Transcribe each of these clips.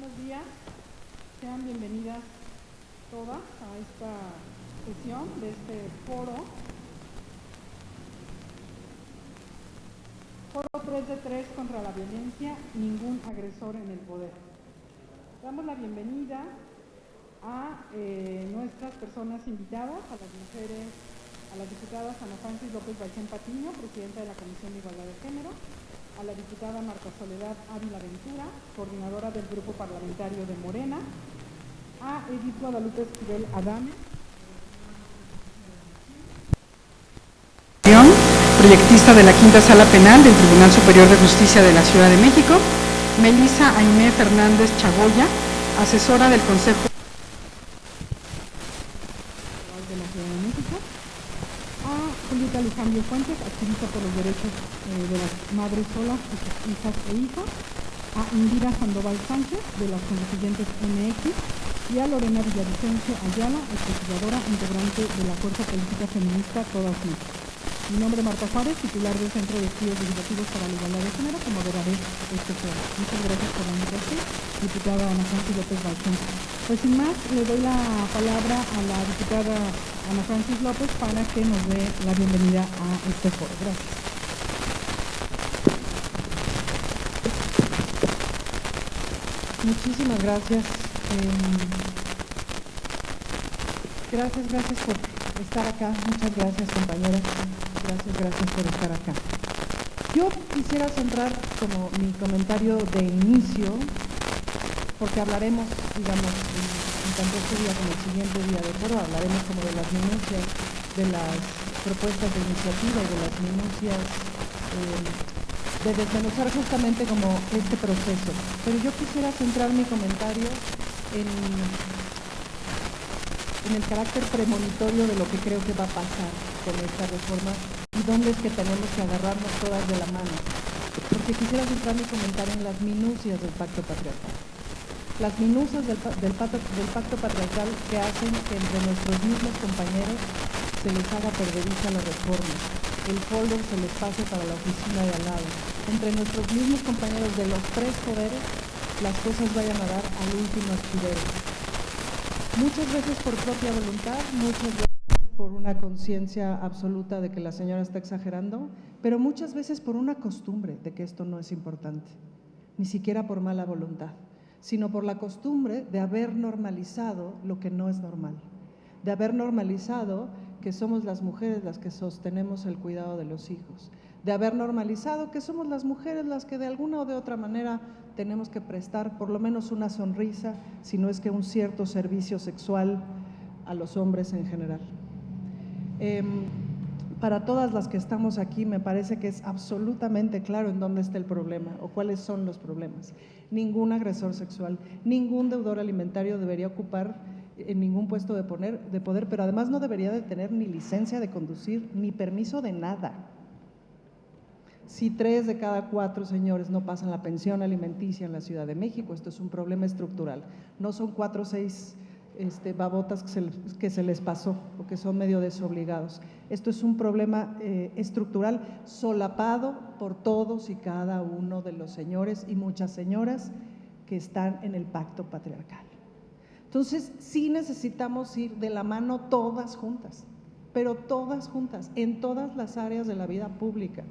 buenos días. Sean bienvenidas todas a esta sesión de este foro. Foro 3 de 3 contra la violencia, ningún agresor en el poder. Damos la bienvenida a nuestras personas invitadas, a las mujeres, a las diputadas Ana Francis López Baicén Patiño, presidenta de la Comisión de Igualdad de Género, a la diputada Marta Soledad Ávila Ventura, coordinadora del Grupo Parlamentario de Morena, a Edith Guadalupe Esquivel Adame, proyectista de la Quinta Sala Penal del Tribunal Superior de Justicia de la Ciudad de México, Melissa Aimé Fernández Chagoya, asesora del Consejo de la Ciudad de México, a Julieta Alejandro Fuentes, activista por los derechos de las madres solas y sus hijas e hijos, a Indira Sandoval Sánchez, de las constituyentes MX, y a Lorena Villavicencio Ayala, investigadora integrante de la Fuerza Política Feminista Todas México. Mi nombre es Marta Juárez, titular del Centro de Estudios Legislativos para la Igualdad de Género, que moderaré este foro. Muchas gracias por la invitación, diputada Ana Francis López Baicén. Pues sin más, le doy la palabra a la diputada Ana Francis López para que nos dé la bienvenida a este foro. Gracias. Muchísimas gracias. Gracias por estar acá. Muchas gracias, compañeras. Gracias por estar acá. Yo quisiera centrar como mi comentario de inicio, porque hablaremos, digamos, en tanto este día como el siguiente día de foro, hablaremos como de las minucias, de las propuestas de iniciativa y de las minucias de desmenuzar justamente como este proceso. Pero yo quisiera centrar mi comentario en el carácter premonitorio de lo que creo que va a pasar con esta reforma y dónde es que tenemos que agarrarnos todas de la mano. Porque quisiera centrar mi comentario en las minucias del pacto patriarcal. Las minucias del pacto patriarcal que hacen que entre nuestros mismos compañeros se les haga perdediza la reforma, el folder se les pase para la oficina de al lado. Entre nuestros mismos compañeros de los tres poderes, las cosas vayan a dar al último escudero. Muchas veces por propia voluntad, muchas veces por una conciencia absoluta de que la señora está exagerando, pero muchas veces por una costumbre de que esto no es importante, ni siquiera por mala voluntad, sino por la costumbre de haber normalizado lo que no es normal, de haber normalizado que somos las mujeres las que sostenemos el cuidado de los hijos, de haber normalizado que somos las mujeres las que de alguna o de otra manera tenemos que prestar por lo menos una sonrisa, si no es que un cierto servicio sexual a los hombres en general. Para todas las que estamos aquí me parece que es absolutamente claro en dónde está el problema o cuáles son los problemas. Ningún agresor sexual, ningún deudor alimentario debería ocupar en ningún puesto de poder, pero además no debería de tener ni licencia de conducir ni permiso de nada. Si 3 de cada 4 señores no pasan la pensión alimenticia en la Ciudad de México, esto es un problema estructural. No son 4 o 6 babotas que se les pasó o que son medio desobligados. Esto es un problema estructural solapado por todos y cada uno de los señores y muchas señoras que están en el pacto patriarcal. Entonces, sí necesitamos ir de la mano todas juntas, pero todas juntas, en todas las áreas de la vida pública,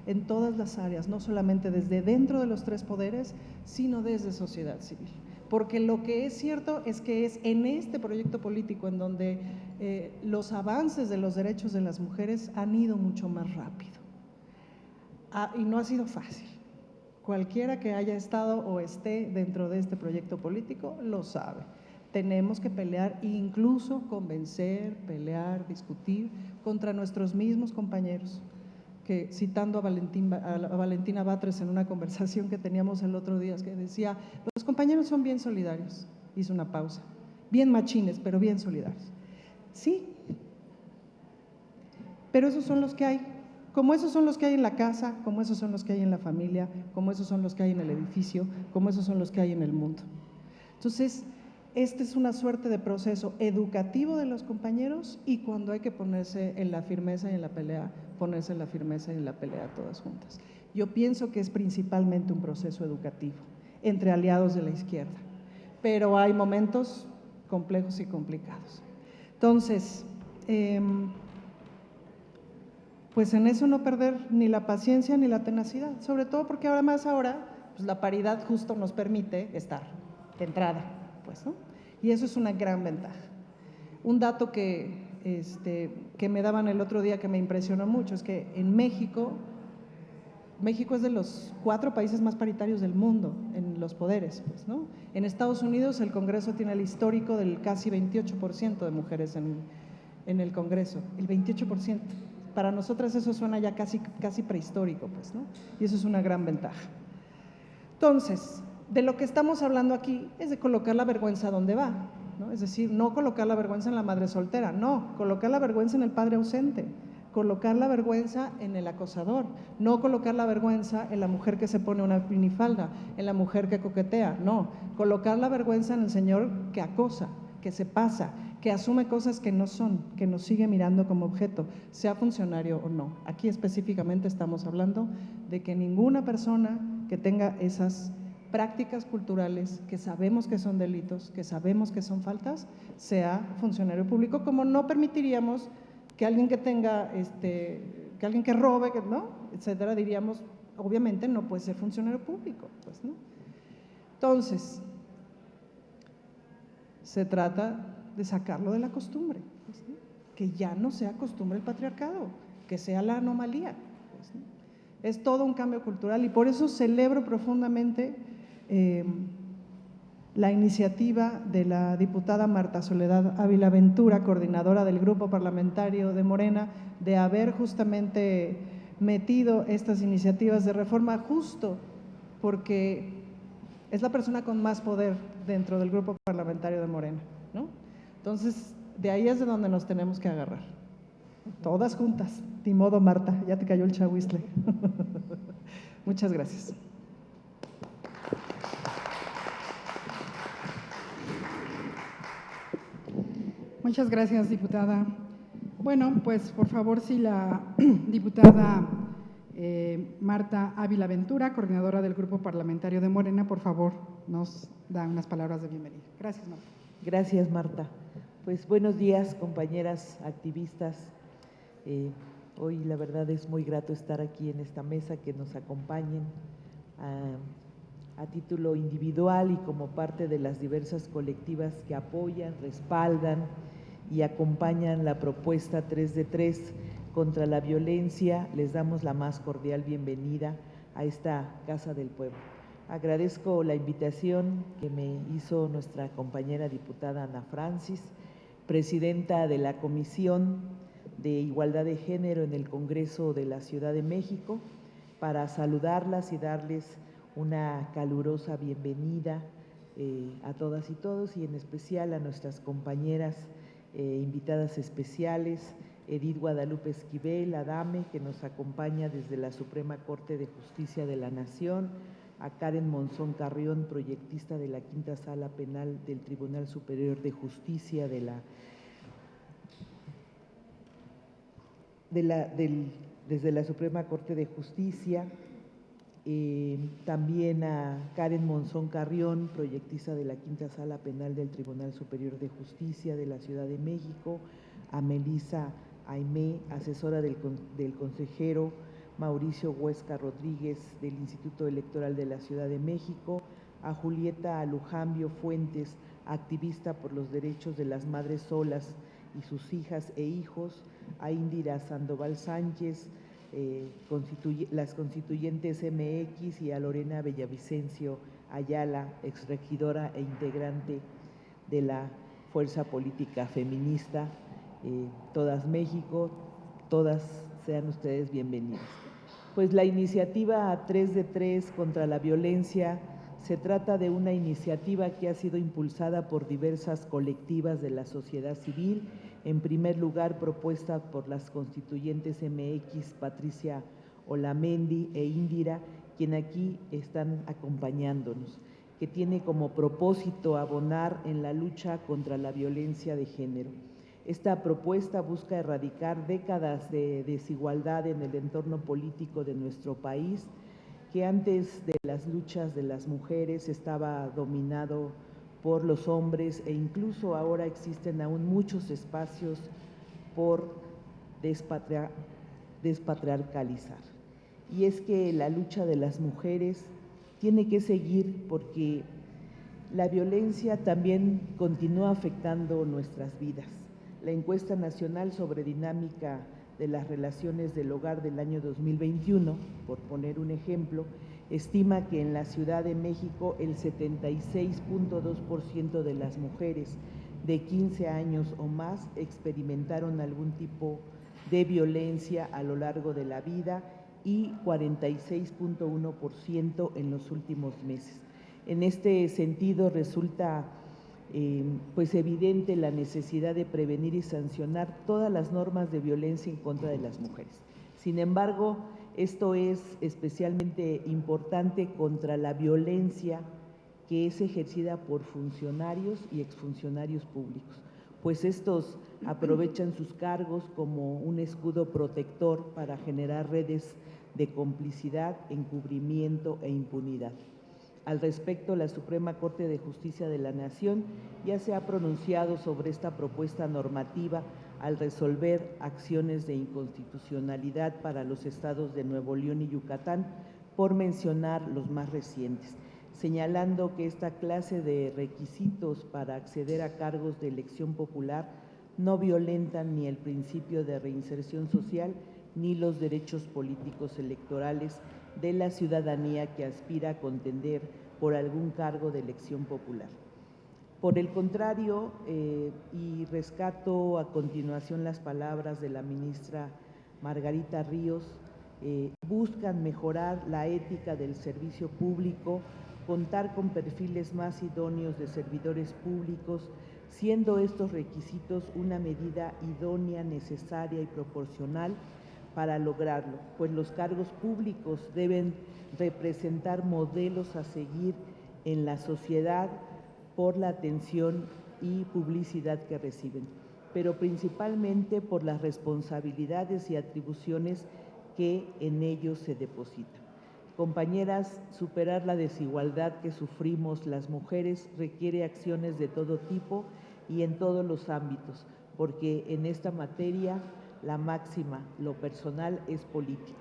en todas las áreas, no solamente desde dentro de los tres poderes, sino desde sociedad civil. Porque lo que es cierto es que es en este proyecto político en donde los avances de los derechos de las mujeres han ido mucho más rápido. Y no ha sido fácil. Cualquiera que haya estado o esté dentro de este proyecto político lo sabe. Tenemos que pelear, incluso convencer, pelear, discutir contra nuestros mismos compañeros. Que citando a Valentina Batres en una conversación que teníamos el otro día, que decía, los compañeros son bien solidarios, hizo una pausa, bien machines, pero bien solidarios. Sí, pero esos son los que hay, como esos son los que hay en la casa, como esos son los que hay en la familia, como esos son los que hay en el edificio, como esos son los que hay en el mundo. Entonces, este es una suerte de proceso educativo de los compañeros y cuando hay que ponerse en la firmeza y en la pelea, ponerse en la firmeza y en la pelea todas juntas. Yo pienso que es principalmente un proceso educativo entre aliados de la izquierda. pero hay momentos complejos y complicados. Entonces, pues en eso no perder ni la paciencia ni la tenacidad, sobre todo porque ahora pues la paridad justo nos permite estar de entrada, pues, ¿no? Y eso es una gran ventaja. Un dato que me daban el otro día que me impresionó mucho es que en México es de los 4 países más paritarios del mundo en los poderes, pues, ¿no? En Estados Unidos el Congreso tiene el histórico del casi 28% de mujeres en el Congreso, el 28%. Para nosotras eso suena ya casi prehistórico, pues, ¿no? Y eso es una gran ventaja. Entonces, de lo que estamos hablando aquí es de colocar la vergüenza donde va, ¿no? Es decir, no colocar la vergüenza en la madre soltera, no, colocar la vergüenza en el padre ausente, colocar la vergüenza en el acosador, no colocar la vergüenza en la mujer que se pone una minifalda, en la mujer que coquetea, no, colocar la vergüenza en el señor que acosa, que se pasa, que asume cosas que no son, que nos sigue mirando como objeto, sea funcionario o no. Aquí específicamente estamos hablando de que ninguna persona que tenga esas prácticas culturales que sabemos que son delitos, que sabemos que son faltas, sea funcionario público, como no permitiríamos que alguien que tenga, que alguien que robe, ¿no?, etcétera, diríamos, obviamente no puede ser funcionario público, pues, ¿no? Entonces, se trata de sacarlo de la costumbre, pues, ¿no?, que ya no sea costumbre el patriarcado, que sea la anomalía, pues, ¿no? Es todo un cambio cultural y por eso celebro profundamente la iniciativa de la diputada Marta Soledad Ávila Ventura, coordinadora del grupo parlamentario de Morena, de haber justamente metido estas iniciativas de reforma justo porque es la persona con más poder dentro del grupo parlamentario de Morena, ¿no? Entonces, de ahí es de donde nos tenemos que agarrar, todas juntas. Ni modo, Marta, ya te cayó el chahuizle. Muchas gracias. Muchas gracias, diputada. Bueno, pues por favor, si la diputada Marta Ávila Ventura, coordinadora del Grupo Parlamentario de Morena, por favor, nos da unas palabras de bienvenida. Gracias, Marta. Gracias, Marta. Pues buenos días, compañeras activistas. Hoy la verdad es muy grato estar aquí en esta mesa, que nos acompañen a título individual y como parte de las diversas colectivas que apoyan, respaldan y acompañan la propuesta 3 de 3 contra la violencia. Les damos la más cordial bienvenida a esta Casa del Pueblo. Agradezco la invitación que me hizo nuestra compañera diputada Ana Francis, presidenta de la Comisión de Igualdad de Género en el Congreso de la Ciudad de México, para saludarlas y darles una calurosa bienvenida a todas y todos, y en especial a nuestras compañeras invitadas especiales, Edith Guadalupe Esquivel, Adame, que nos acompaña desde la Suprema Corte de Justicia de la Nación, a Karen Monzón Carrión, proyectista de la Quinta Sala Penal del Tribunal Superior de Justicia desde la Suprema Corte de Justicia, también a Karen Monzón Carrión, proyectista de la Quinta Sala Penal del Tribunal Superior de Justicia de la Ciudad de México, a Melissa Aimé, asesora del consejero Mauricio Huesca Rodríguez del Instituto Electoral de la Ciudad de México, a Julieta Alujambio Fuentes, activista por los derechos de las madres solas y sus hijas e hijos, a Indira Sandoval Sánchez, las constituyentes MX, y a Lorena Bellavicencio Ayala, exregidora e integrante de la Fuerza Política Feminista, Todas México. Todas sean ustedes bienvenidas. Pues la iniciativa 3 de 3 contra la violencia se trata de una iniciativa que ha sido impulsada por diversas colectivas de la sociedad civil, en primer lugar propuesta por las constituyentes MX Patricia Olamendi e Indira, quien aquí están acompañándonos, que tiene como propósito abonar en la lucha contra la violencia de género. Esta propuesta busca erradicar décadas de desigualdad en el entorno político de nuestro país, que antes de las luchas de las mujeres estaba dominado por los hombres, e incluso ahora existen aún muchos espacios por despatriarcalizar. Y es que la lucha de las mujeres tiene que seguir, porque la violencia también continúa afectando nuestras vidas. La encuesta nacional sobre dinámica de las relaciones del hogar del año 2021, por poner un ejemplo, estima que en la Ciudad de México el 76.2% de las mujeres de 15 años o más experimentaron algún tipo de violencia a lo largo de la vida y 46.1% en los últimos meses. En este sentido resulta pues evidente la necesidad de prevenir y sancionar todas las normas de violencia en contra de las mujeres. Sin embargo, esto es especialmente importante contra la violencia que es ejercida por funcionarios y exfuncionarios públicos, pues estos aprovechan sus cargos como un escudo protector para generar redes de complicidad, encubrimiento e impunidad. Al respecto, la Suprema Corte de Justicia de la Nación ya se ha pronunciado sobre esta propuesta normativa al resolver acciones de inconstitucionalidad para los estados de Nuevo León y Yucatán, por mencionar los más recientes, señalando que esta clase de requisitos para acceder a cargos de elección popular no violentan ni el principio de reinserción social ni los derechos políticos electorales de la ciudadanía que aspira a contender por algún cargo de elección popular. Por el contrario, y rescato a continuación las palabras de la ministra Margarita Ríos, buscan mejorar la ética del servicio público, contar con perfiles más idóneos de servidores públicos, siendo estos requisitos una medida idónea, necesaria y proporcional para lograrlo, pues los cargos públicos deben representar modelos a seguir en la sociedad por la atención y publicidad que reciben, pero principalmente por las responsabilidades y atribuciones que en ellos se depositan. Compañeras, superar la desigualdad que sufrimos las mujeres requiere acciones de todo tipo y en todos los ámbitos, porque en esta materia la máxima, lo personal es político.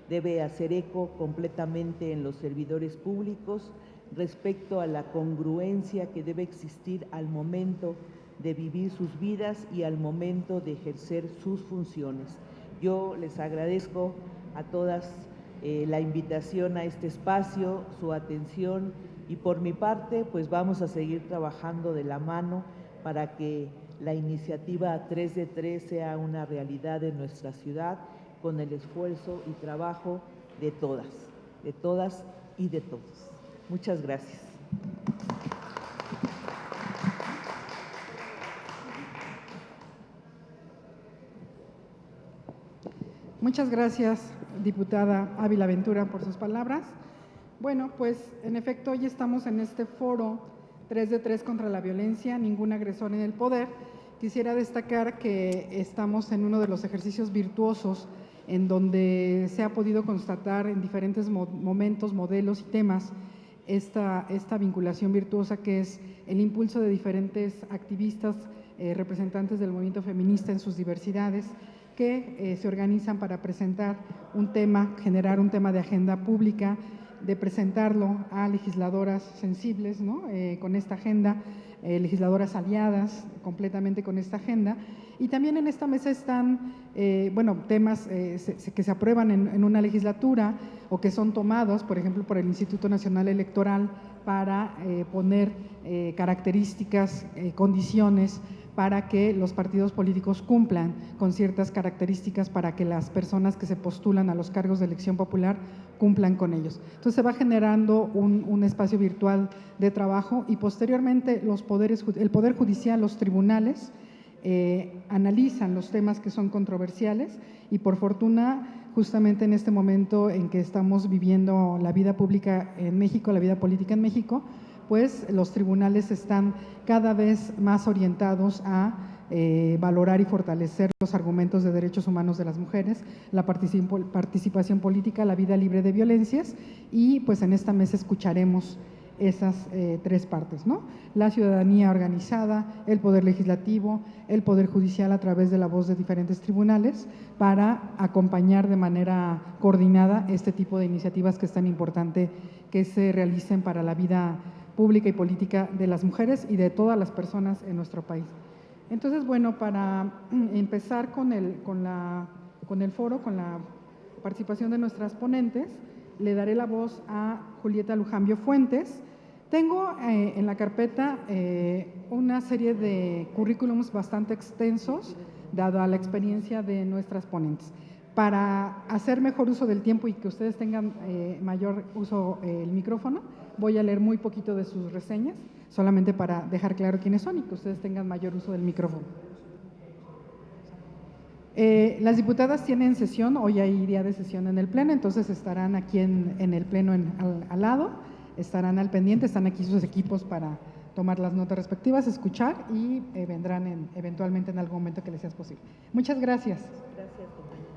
Debe hacer eco completamente en los servidores públicos respecto a la congruencia que debe existir al momento de vivir sus vidas y al momento de ejercer sus funciones. Yo les agradezco a todas la invitación a este espacio, su atención, y por mi parte pues vamos a seguir trabajando de la mano para que la iniciativa 3 de 3 sea una realidad en nuestra ciudad, con el esfuerzo y trabajo de todas y de todos. Muchas gracias. Muchas gracias, diputada Ávila Ventura, por sus palabras. Bueno, pues en efecto hoy estamos en este foro 3 de 3 contra la violencia, ningún agresor en el poder. Quisiera destacar que estamos en uno de los ejercicios virtuosos en donde se ha podido constatar en diferentes momentos, modelos y temas esta vinculación virtuosa que es el impulso de diferentes activistas, representantes del movimiento feminista en sus diversidades, que se organizan para presentar un tema, generar un tema de agenda pública, de presentarlo a legisladoras sensibles, ¿no? Con esta agenda, legisladoras aliadas completamente con esta agenda. Y también en esta mesa están, temas que se aprueban en una legislatura o que son tomados, por ejemplo, por el Instituto Nacional Electoral para poner características, condiciones para que los partidos políticos cumplan con ciertas características para que las personas que se postulan a los cargos de elección popular cumplan con ellos. Entonces se va generando un espacio virtual de trabajo y posteriormente el Poder Judicial, los tribunales, analizan los temas que son controversiales y por fortuna justamente en este momento en que estamos viviendo la vida pública en México, la vida política en México, pues los tribunales están cada vez más orientados a valorar y fortalecer los argumentos de derechos humanos de las mujeres, la participación política, la vida libre de violencias y pues en esta mesa escucharemos esas tres partes, ¿no? La ciudadanía organizada, el poder legislativo, el poder judicial a través de la voz de diferentes tribunales para acompañar de manera coordinada este tipo de iniciativas que es tan importante que se realicen para la vida pública y política de las mujeres y de todas las personas en nuestro país. Entonces, bueno, para empezar con el foro, con la participación de nuestras ponentes, le daré la voz a Julieta Lujambio Fuentes. Tengo en la carpeta una serie de currículums bastante extensos, dada la experiencia de nuestras ponentes. Para hacer mejor uso del tiempo y que ustedes tengan mayor uso el micrófono, voy a leer muy poquito de sus reseñas, solamente para dejar claro quiénes son y que ustedes tengan mayor uso del micrófono. Las diputadas tienen sesión, hoy hay día de sesión en el Pleno, entonces estarán aquí en el Pleno al lado, estarán al pendiente, están aquí sus equipos para tomar las notas respectivas, escuchar y vendrán eventualmente en algún momento que les sea posible. Muchas gracias. Gracias, compañeras.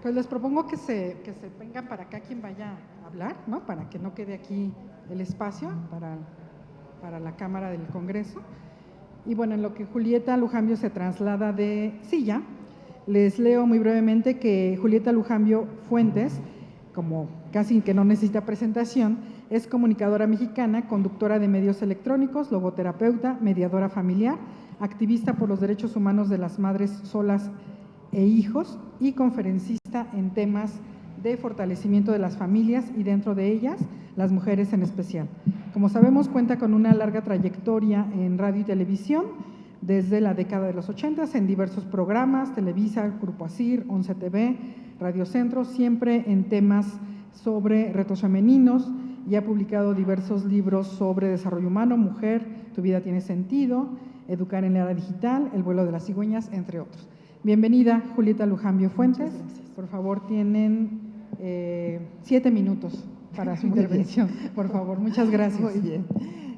Pues les propongo que se vengan para acá quien vaya a hablar, ¿no? Para que no quede aquí el espacio para la Cámara del Congreso. Y bueno, en lo que Julieta Lujambio se traslada de silla, les leo muy brevemente que Julieta Lujambio Fuentes, como casi que no necesita presentación, es comunicadora mexicana, conductora de medios electrónicos, logoterapeuta, mediadora familiar, activista por los derechos humanos de las madres solas e hijos y conferencista en temas de fortalecimiento de las familias y dentro de ellas las mujeres en especial. Como sabemos, cuenta con una larga trayectoria en radio y televisión desde la década de los 80 en diversos programas, Televisa, Grupo Asir, 11 TV, Radio Centro, siempre en temas sobre retos femeninos y ha publicado diversos libros sobre desarrollo humano, mujer, tu vida tiene sentido, educar en la era digital, el vuelo de las cigüeñas, entre otros. Bienvenida, Julieta Lujambio Fuentes. Por favor, tienen 7 minutos para su intervención. Por favor, muchas gracias. Muy bien,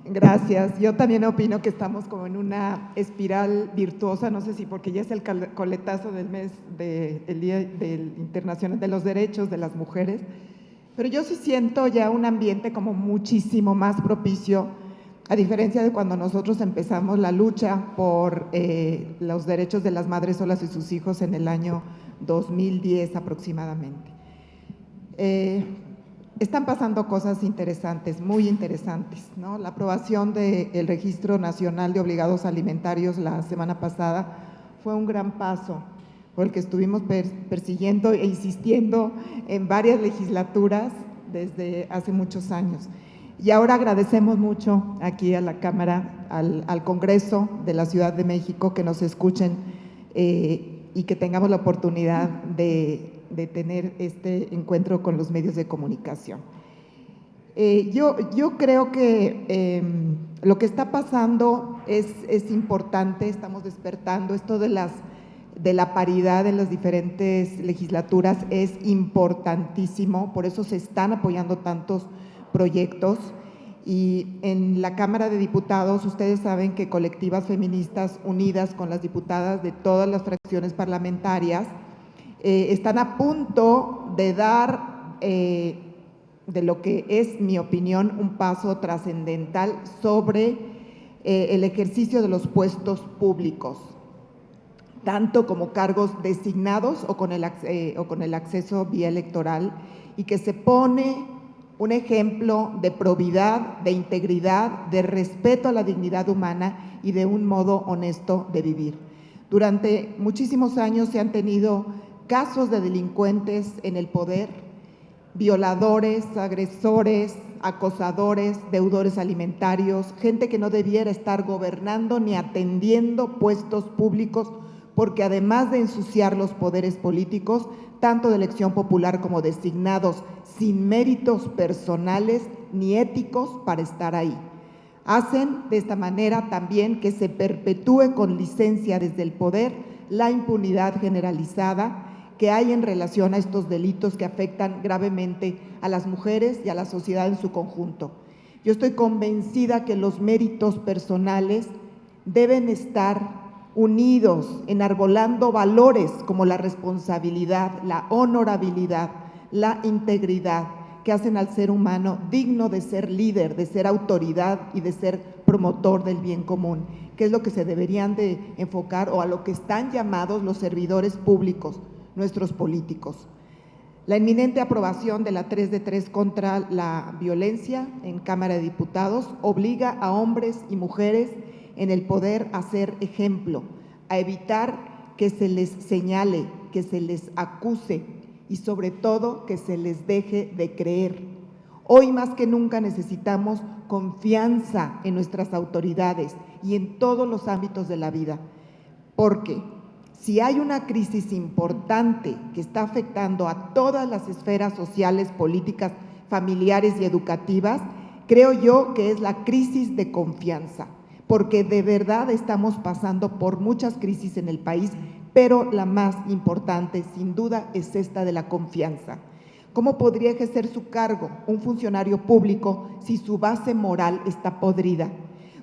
gracias. Yo también opino que estamos como en una espiral virtuosa, no sé si porque ya es el coletazo del mes del Día del Internacional de los Derechos de las Mujeres, pero yo sí siento ya un ambiente como muchísimo más propicio, a diferencia de cuando nosotros empezamos la lucha por los derechos de las madres solas y sus hijos en el año 2010 aproximadamente. Están pasando cosas interesantes, muy interesantes, ¿no? La aprobación del Registro Nacional de Obligados Alimentarios la semana pasada fue un gran paso por el que estuvimos persiguiendo e insistiendo en varias legislaturas desde hace muchos años. Y ahora agradecemos mucho aquí a la Cámara, al Congreso de la Ciudad de México, que nos escuchen y que tengamos la oportunidad de tener este encuentro con los medios de comunicación. Yo creo que lo que está pasando es importante, estamos despertando, esto de la paridad en las diferentes legislaturas es importantísimo, por eso se están apoyando tantos proyectos y en la Cámara de Diputados ustedes saben que colectivas feministas unidas con las diputadas de todas las fracciones parlamentarias están a punto de dar, de lo que es mi opinión, un paso trascendental sobre el ejercicio de los puestos públicos, tanto como cargos designados o con el acceso vía electoral, y que se pone un ejemplo de probidad, de integridad, de respeto a la dignidad humana y de un modo honesto de vivir. Durante muchísimos años se han tenido casos de delincuentes en el poder, violadores, agresores, acosadores, deudores alimentarios, gente que no debiera estar gobernando ni atendiendo puestos públicos, porque además de ensuciar los poderes políticos, tanto de elección popular como designados sin méritos personales ni éticos para estar ahí. Hacen de esta manera también que se perpetúe con licencia desde el poder la impunidad generalizada que hay en relación a estos delitos que afectan gravemente a las mujeres y a la sociedad en su conjunto. Yo estoy convencida que los méritos personales deben estar unidos, enarbolando valores como la responsabilidad, la honorabilidad, la integridad, que hacen al ser humano digno de ser líder, de ser autoridad y de ser promotor del bien común, que es lo que se deberían de enfocar o a lo que están llamados los servidores públicos, nuestros políticos. La inminente aprobación de la 3 de 3 contra la violencia en Cámara de Diputados obliga a hombres y mujeres en el poder a ser ejemplo, a evitar que se les señale, que se les acuse y sobre todo que se les deje de creer. Hoy más que nunca necesitamos confianza en nuestras autoridades y en todos los ámbitos de la vida, porque si hay una crisis importante que está afectando a todas las esferas sociales, políticas, familiares y educativas, creo yo que es la crisis de confianza, porque de verdad estamos pasando por muchas crisis en el país, pero la más importante, sin duda, es esta de la confianza. ¿Cómo podría ejercer su cargo un funcionario público si su base moral está podrida?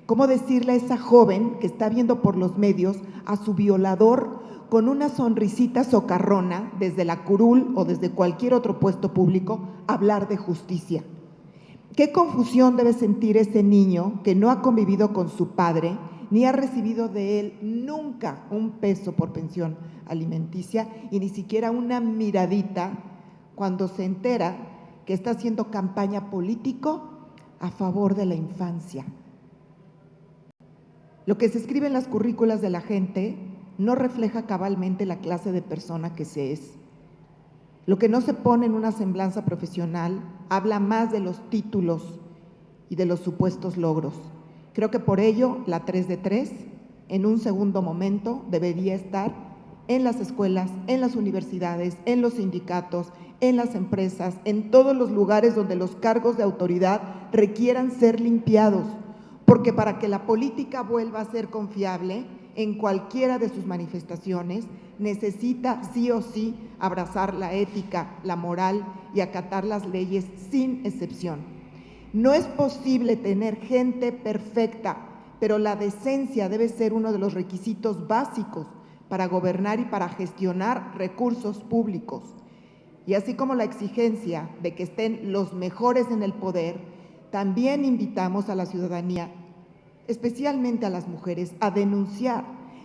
¿Cómo decirle a esa joven que está viendo por los medios a su violador con una sonrisita socarrona desde la curul o desde cualquier otro puesto público hablar de justicia? ¿Qué confusión debe sentir ese niño que no ha convivido con su padre ni ha recibido de él nunca un peso por pensión alimenticia y ni siquiera una miradita cuando se entera que está haciendo campaña político a favor de la infancia? Lo que se escribe en las currículas de la gente no refleja cabalmente la clase de persona que se es. Lo que no se pone en una semblanza profesional habla más de los títulos y de los supuestos logros. Creo que por ello la 3 de 3, en un segundo momento, debería estar en las escuelas, en las universidades, en los sindicatos, en las empresas, en todos los lugares donde los cargos de autoridad requieran ser limpiados, porque para que la política vuelva a ser confiable en cualquiera de sus manifestaciones, necesita sí o sí abrazar la ética, la moral y acatar las leyes sin excepción. No es posible tener gente perfecta, pero la decencia debe ser uno de los requisitos básicos para gobernar y para gestionar recursos públicos. Y así como la exigencia de que estén los mejores en el poder, también invitamos a la ciudadanía, especialmente a las mujeres, a denunciar,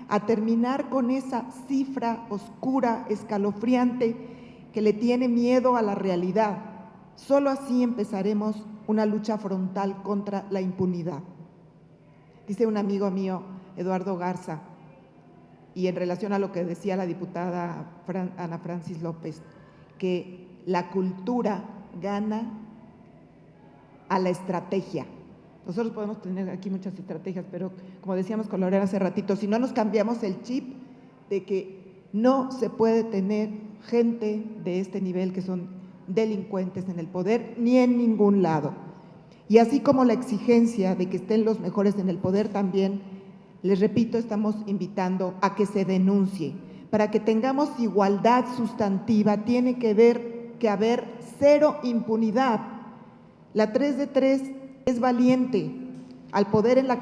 a terminar con esa cifra oscura, escalofriante, que le tiene miedo a la realidad. Solo así empezaremos una lucha frontal contra la impunidad. Dice un amigo mío, Eduardo Garza, y en relación a lo que decía la diputada Ana Francis López, que la cultura gana a la estrategia. Nosotros podemos tener aquí muchas estrategias, pero como decíamos con Lorena hace ratito, si no nos cambiamos el chip de que no se puede tener gente de este nivel que son delincuentes en el poder ni en ningún lado. Y así como la exigencia de que estén los mejores en el poder, también, les repito, estamos invitando a que se denuncie. Para que tengamos igualdad sustantiva tiene que haber cero impunidad. La 3 de 3 es valiente al poner en la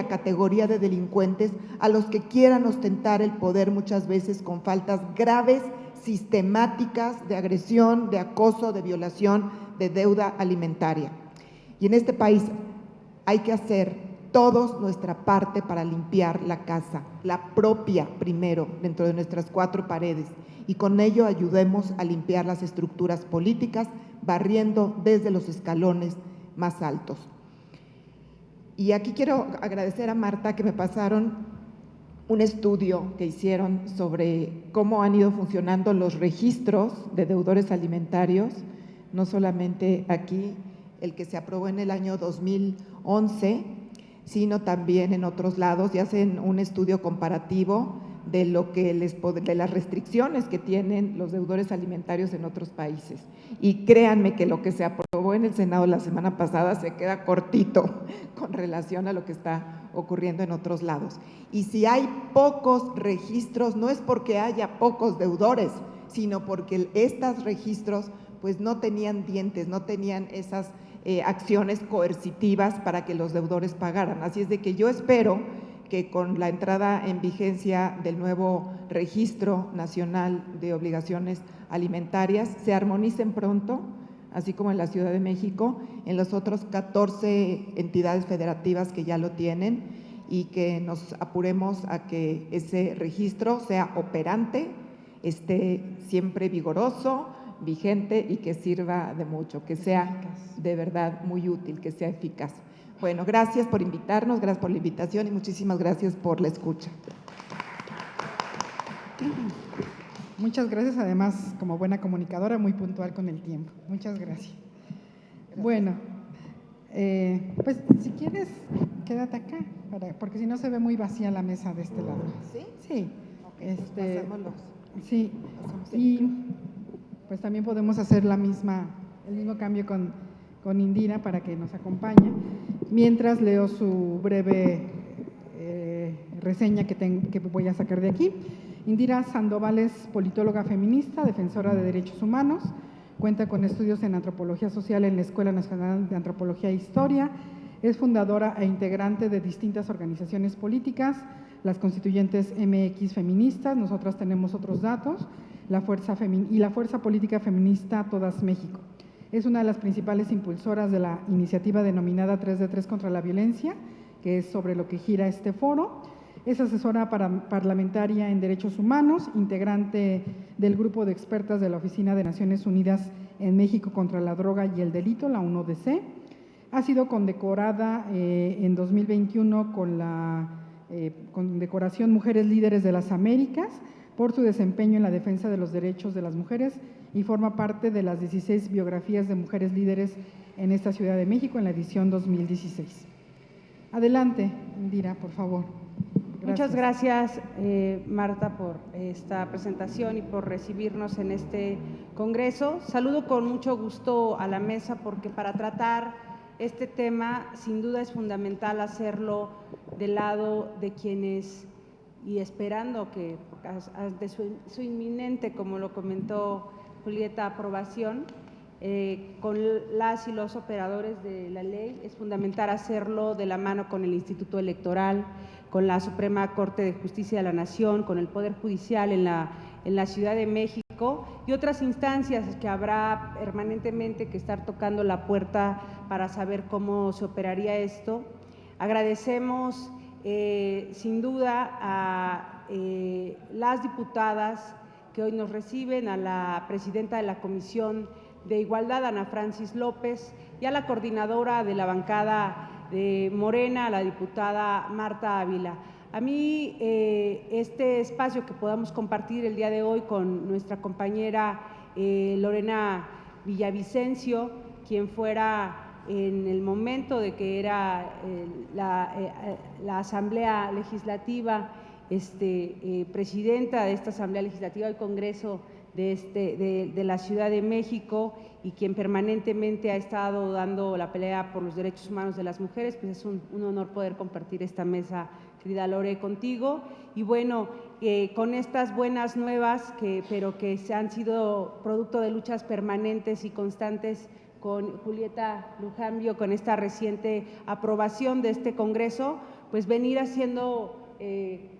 categoría de delincuentes a los que quieran ostentar el poder muchas veces con faltas graves, sistemáticas de agresión, de acoso, de violación, de deuda alimentaria. Y en este país hay que hacer todos nuestra parte para limpiar la casa, la propia primero, dentro de nuestras 4 paredes, y con ello ayudemos a limpiar las estructuras políticas, barriendo desde los escalones más altos. Y aquí quiero agradecer a Marta que me pasaron un estudio que hicieron sobre cómo han ido funcionando los registros de deudores alimentarios, no solamente aquí, el que se aprobó en el año 2011, sino también en otros lados, y hacen un estudio comparativo de las restricciones que tienen los deudores alimentarios en otros países. Y créanme que lo que se aprobó en el Senado la semana pasada se queda cortito con relación a lo que está ocurriendo en otros lados. Y si hay pocos registros, no es porque haya pocos deudores, sino porque estos registros pues no tenían dientes, no tenían esas acciones coercitivas para que los deudores pagaran. Así es de que yo espero que con la entrada en vigencia del nuevo Registro Nacional de Obligaciones Alimentarias se armonicen pronto, así como en la Ciudad de México, en los otros 14 entidades federativas que ya lo tienen, y que nos apuremos a que ese registro sea operante, esté siempre vigoroso, vigente y que sirva de mucho, que sea de verdad muy útil, que sea eficaz. Bueno, gracias por invitarnos, gracias por la invitación y muchísimas gracias por la escucha. Muchas gracias, además, como buena comunicadora, muy puntual con el tiempo. Muchas gracias. Bueno, pues si quieres, quédate acá, porque si no se ve muy vacía la mesa de este lado. ¿Sí? Sí. Okay, pasémoslos. Sí, y pues también podemos hacer el mismo cambio con Indira para que nos acompañe. Mientras leo su breve reseña que voy a sacar de aquí. Indira Sandoval es politóloga feminista, defensora de derechos humanos, cuenta con estudios en antropología social en la Escuela Nacional de Antropología e Historia, es fundadora e integrante de distintas organizaciones políticas, las constituyentes MX Feministas, nosotras tenemos otros datos, la Fuerza Política Feminista Todas México. Es una de las principales impulsoras de la iniciativa denominada 3 de 3 contra la violencia, que es sobre lo que gira este foro. Es asesora parlamentaria en derechos humanos, integrante del grupo de expertas de la Oficina de Naciones Unidas en México contra la droga y el delito, la 1DC. Ha sido condecorada en 2021 con la condecoración Mujeres Líderes de las Américas por su desempeño en la defensa de los derechos de las mujeres y forma parte de las 16 biografías de mujeres líderes en esta Ciudad de México en la edición 2016. Adelante, Indira, por favor. Gracias. Muchas gracias, Marta, por esta presentación y por recibirnos en este congreso. Saludo con mucho gusto a la mesa porque para tratar este tema sin duda es fundamental hacerlo del lado de quienes, y esperando que de su inminente, como lo comentó Julieta, aprobación, con las y los operadores de la ley, es fundamental hacerlo de la mano con el Instituto Electoral, con la Suprema Corte de Justicia de la Nación, con el Poder Judicial en la Ciudad de México y otras instancias que habrá permanentemente que estar tocando la puerta para saber cómo se operaría esto. Agradecemos sin duda a las diputadas que hoy nos reciben, a la presidenta de la Comisión de Igualdad, Ana Francis López, y a la coordinadora de la bancada de Morena, la diputada Marta Ávila. A mí este espacio que podamos compartir el día de hoy con nuestra compañera Lorena Villavicencio, quien fuera en el momento de que era la Asamblea Legislativa, presidenta de esta Asamblea Legislativa del Congreso de la Ciudad de México y quien permanentemente ha estado dando la pelea por los derechos humanos de las mujeres, pues es un honor poder compartir esta mesa, querida Lore, contigo. Y bueno, con estas buenas nuevas, pero que se han sido producto de luchas permanentes y constantes con Julieta Lujambio, con esta reciente aprobación de este Congreso, pues venir haciendo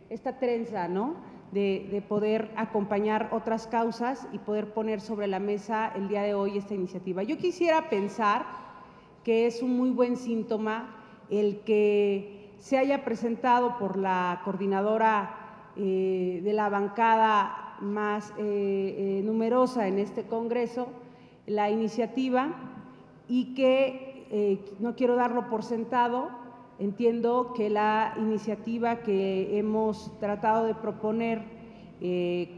esta trenza, ¿no?, de poder acompañar otras causas y poder poner sobre la mesa el día de hoy esta iniciativa. Yo quisiera pensar que es un muy buen síntoma el que se haya presentado por la coordinadora de la bancada más numerosa en este Congreso la iniciativa y que no quiero darlo por sentado. Entiendo que la iniciativa que hemos tratado de proponer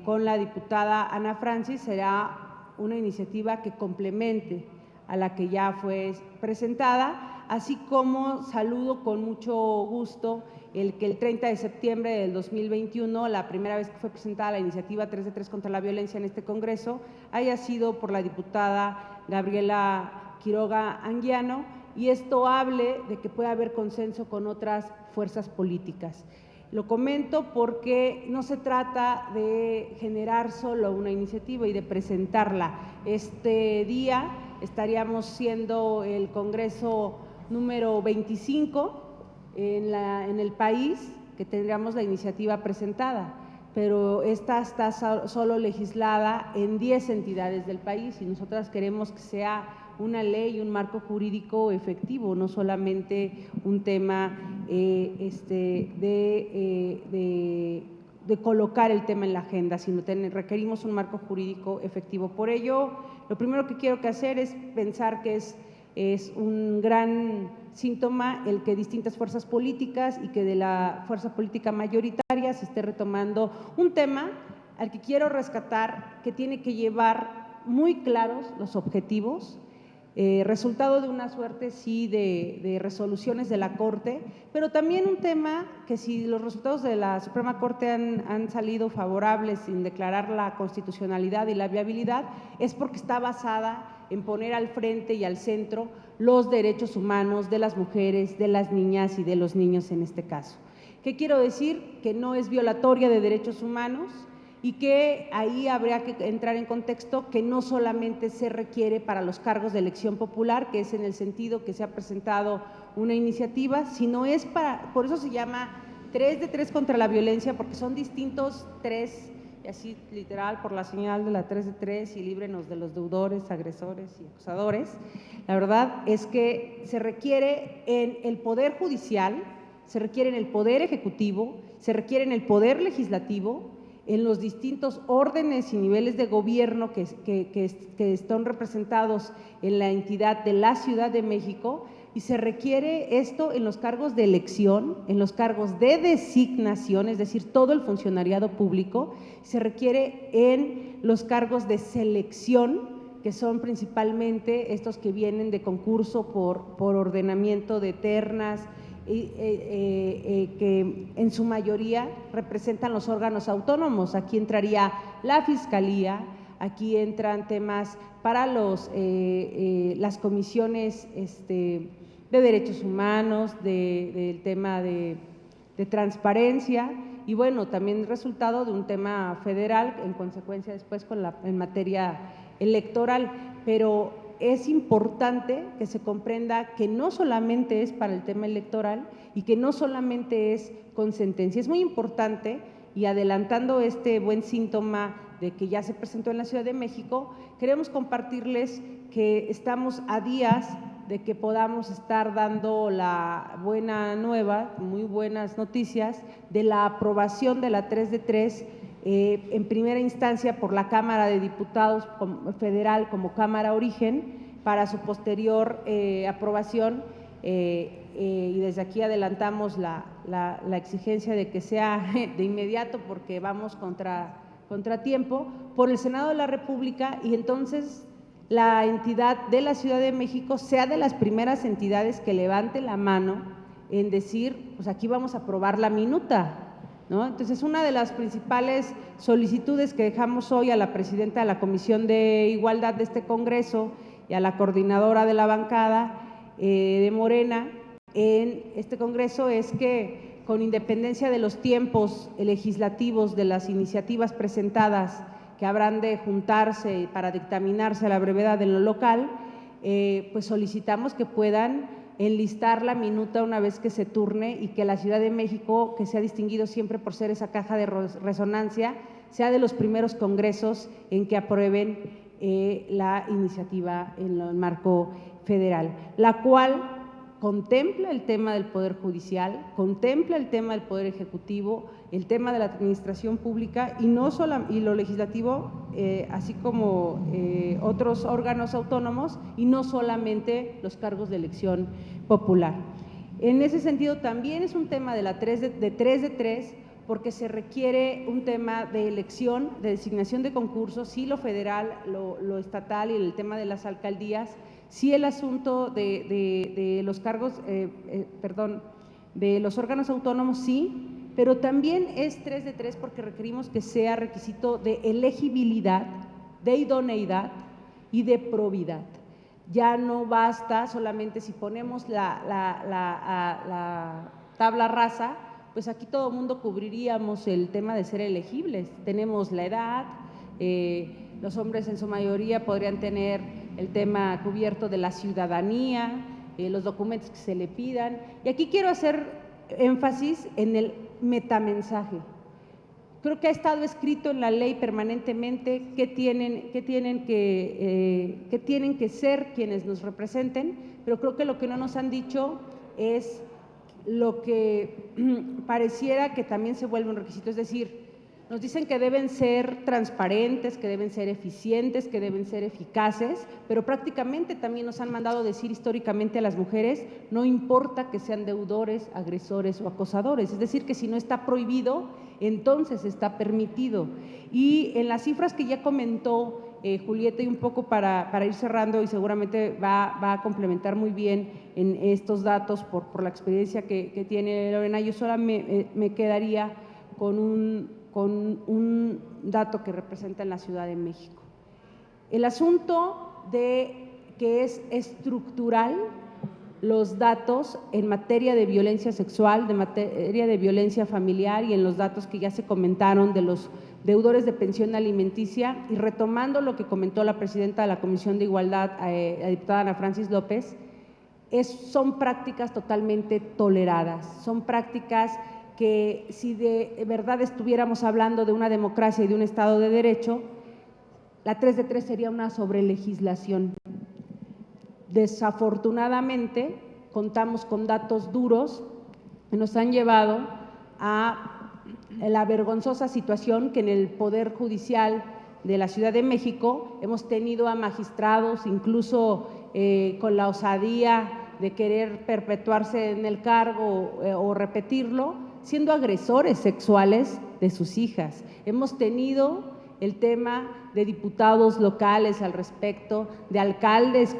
con la diputada Ana Francis será una iniciativa que complemente a la que ya fue presentada, así como saludo con mucho gusto el que el 30 de septiembre del 2021, la primera vez que fue presentada la iniciativa 3 de 3 contra la violencia en este Congreso, haya sido por la diputada Gabriela Quiroga Anguiano, y esto hable de que puede haber consenso con otras fuerzas políticas. Lo comento porque no se trata de generar solo una iniciativa y de presentarla. Este día estaríamos siendo el Congreso número 25 en el país que tendríamos la iniciativa presentada, pero esta está solo legislada en 10 entidades del país y nosotras queremos que sea una ley, un marco jurídico efectivo, no solamente un tema de colocar el tema en la agenda, sino requerimos un marco jurídico efectivo. Por ello, lo primero que quiero hacer es pensar que es un gran síntoma el que distintas fuerzas políticas y que de la fuerza política mayoritaria se esté retomando un tema al que quiero rescatar, que tiene que llevar muy claros los objetivos, resultado de una suerte sí de resoluciones de la Corte, pero también un tema que si los resultados de la Suprema Corte han salido favorables sin declarar la constitucionalidad y la viabilidad, es porque está basada en poner al frente y al centro los derechos humanos de las mujeres, de las niñas y de los niños en este caso. ¿Qué quiero decir? Que no es violatoria de derechos humanos y que ahí habría que entrar en contexto que no solamente se requiere para los cargos de elección popular, que es en el sentido que se ha presentado una iniciativa, sino es para, por eso se llama 3 de 3 contra la violencia, porque son distintos 3, y así literal por la señal de la 3 de 3 y líbrenos de los deudores, agresores y acusadores. La verdad es que se requiere en el Poder Judicial, se requiere en el Poder Ejecutivo, se requiere en el Poder Legislativo, en los distintos órdenes y niveles de gobierno que están representados en la entidad de la Ciudad de México, y se requiere esto en los cargos de elección, en los cargos de designación, es decir, todo el funcionariado público, se requiere en los cargos de selección, que son principalmente estos que vienen de concurso por ordenamiento de ternas, que en su mayoría representan los órganos autónomos. Aquí entraría la Fiscalía, aquí entran temas para las comisiones de derechos humanos, del tema de transparencia y bueno, también resultado de un tema federal, en consecuencia después en materia electoral, pero es importante que se comprenda que no solamente es para el tema electoral y que no solamente es con sentencia. Es muy importante, y adelantando este buen síntoma de que ya se presentó en la Ciudad de México, queremos compartirles que estamos a días de que podamos estar dando la buena nueva, muy buenas noticias, de la aprobación de la 3 de 3 en primera instancia por la Cámara de Diputados Federal como Cámara Origen, para su posterior aprobación, y desde aquí adelantamos la exigencia de que sea de inmediato porque vamos contra tiempo, por el Senado de la República, y entonces la entidad de la Ciudad de México sea de las primeras entidades que levante la mano en decir, pues aquí vamos a aprobar la minuta, ¿no? Entonces, una de las principales solicitudes que dejamos hoy a la presidenta de la Comisión de Igualdad de este Congreso y a la coordinadora de la bancada de Morena en este Congreso es que, con independencia de los tiempos legislativos de las iniciativas presentadas que habrán de juntarse para dictaminarse a la brevedad en lo local, pues solicitamos que puedan enlistar la minuta una vez que se turne y que la Ciudad de México, que se ha distinguido siempre por ser esa caja de resonancia, sea de los primeros congresos en que aprueben la iniciativa en el marco federal, la cual contempla el tema del Poder Judicial, contempla el tema del Poder Ejecutivo, el tema de la administración pública y lo legislativo, así como otros órganos autónomos, y no solamente los cargos de elección popular. En ese sentido también es un tema de 3 de 3, porque se requiere un tema de elección, de designación de concursos, sí lo federal, lo estatal y el tema de las alcaldías, sí el asunto de los cargos, de los órganos autónomos, sí, pero también es 3 de 3 porque requerimos que sea requisito de elegibilidad, de idoneidad y de probidad. Ya no basta solamente si ponemos la tabla rasa, pues aquí todo el mundo cubriríamos el tema de ser elegibles. Tenemos la edad, los hombres en su mayoría podrían tener el tema cubierto de la ciudadanía, los documentos que se le pidan. Y aquí quiero hacer énfasis en el metamensaje. Creo que ha estado escrito en la ley permanentemente qué tienen que ser quienes nos representen, pero creo que lo que no nos han dicho es lo que pareciera que también se vuelve un requisito, es decir, nos dicen que deben ser transparentes, que deben ser eficientes, que deben ser eficaces, pero prácticamente también nos han mandado decir históricamente a las mujeres, no importa que sean deudores, agresores o acosadores, es decir, que si no está prohibido, entonces está permitido. Y en las cifras que ya comentó Julieta, y un poco para ir cerrando, y seguramente va a complementar muy bien en estos datos por la experiencia que tiene Lorena, yo sola me quedaría con un dato que representa en la Ciudad de México. El asunto de que es estructural los datos en materia de violencia sexual, de materia de violencia familiar y en los datos que ya se comentaron de los deudores de pensión alimenticia, y retomando lo que comentó la presidenta de la Comisión de Igualdad, la diputada Ana Francis López, son prácticas totalmente toleradas, son prácticas que si de verdad estuviéramos hablando de una democracia y de un Estado de Derecho, la 3 de 3 sería una sobrelegislación. Desafortunadamente, contamos con datos duros que nos han llevado a la vergonzosa situación que en el Poder Judicial de la Ciudad de México hemos tenido a magistrados, incluso con la osadía de querer perpetuarse en el cargo o repetirlo, siendo agresores sexuales de sus hijas. Hemos tenido el tema de diputados locales al respecto, de alcaldes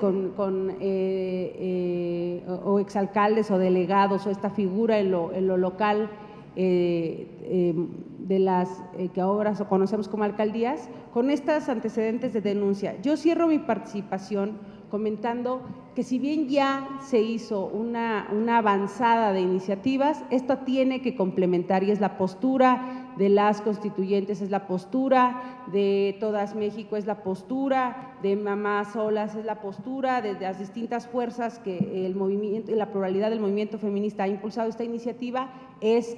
o exalcaldes o delegados, o esta figura en lo local de las que ahora conocemos como alcaldías, con estos antecedentes de denuncia. Yo cierro mi participación comentando que si bien ya se hizo una avanzada de iniciativas, esto tiene que complementar, y es la postura de las constituyentes, es la postura de Todas México, es la postura de Mamás Solas, es la postura de las distintas fuerzas que el movimiento y la pluralidad del movimiento feminista ha impulsado esta iniciativa, es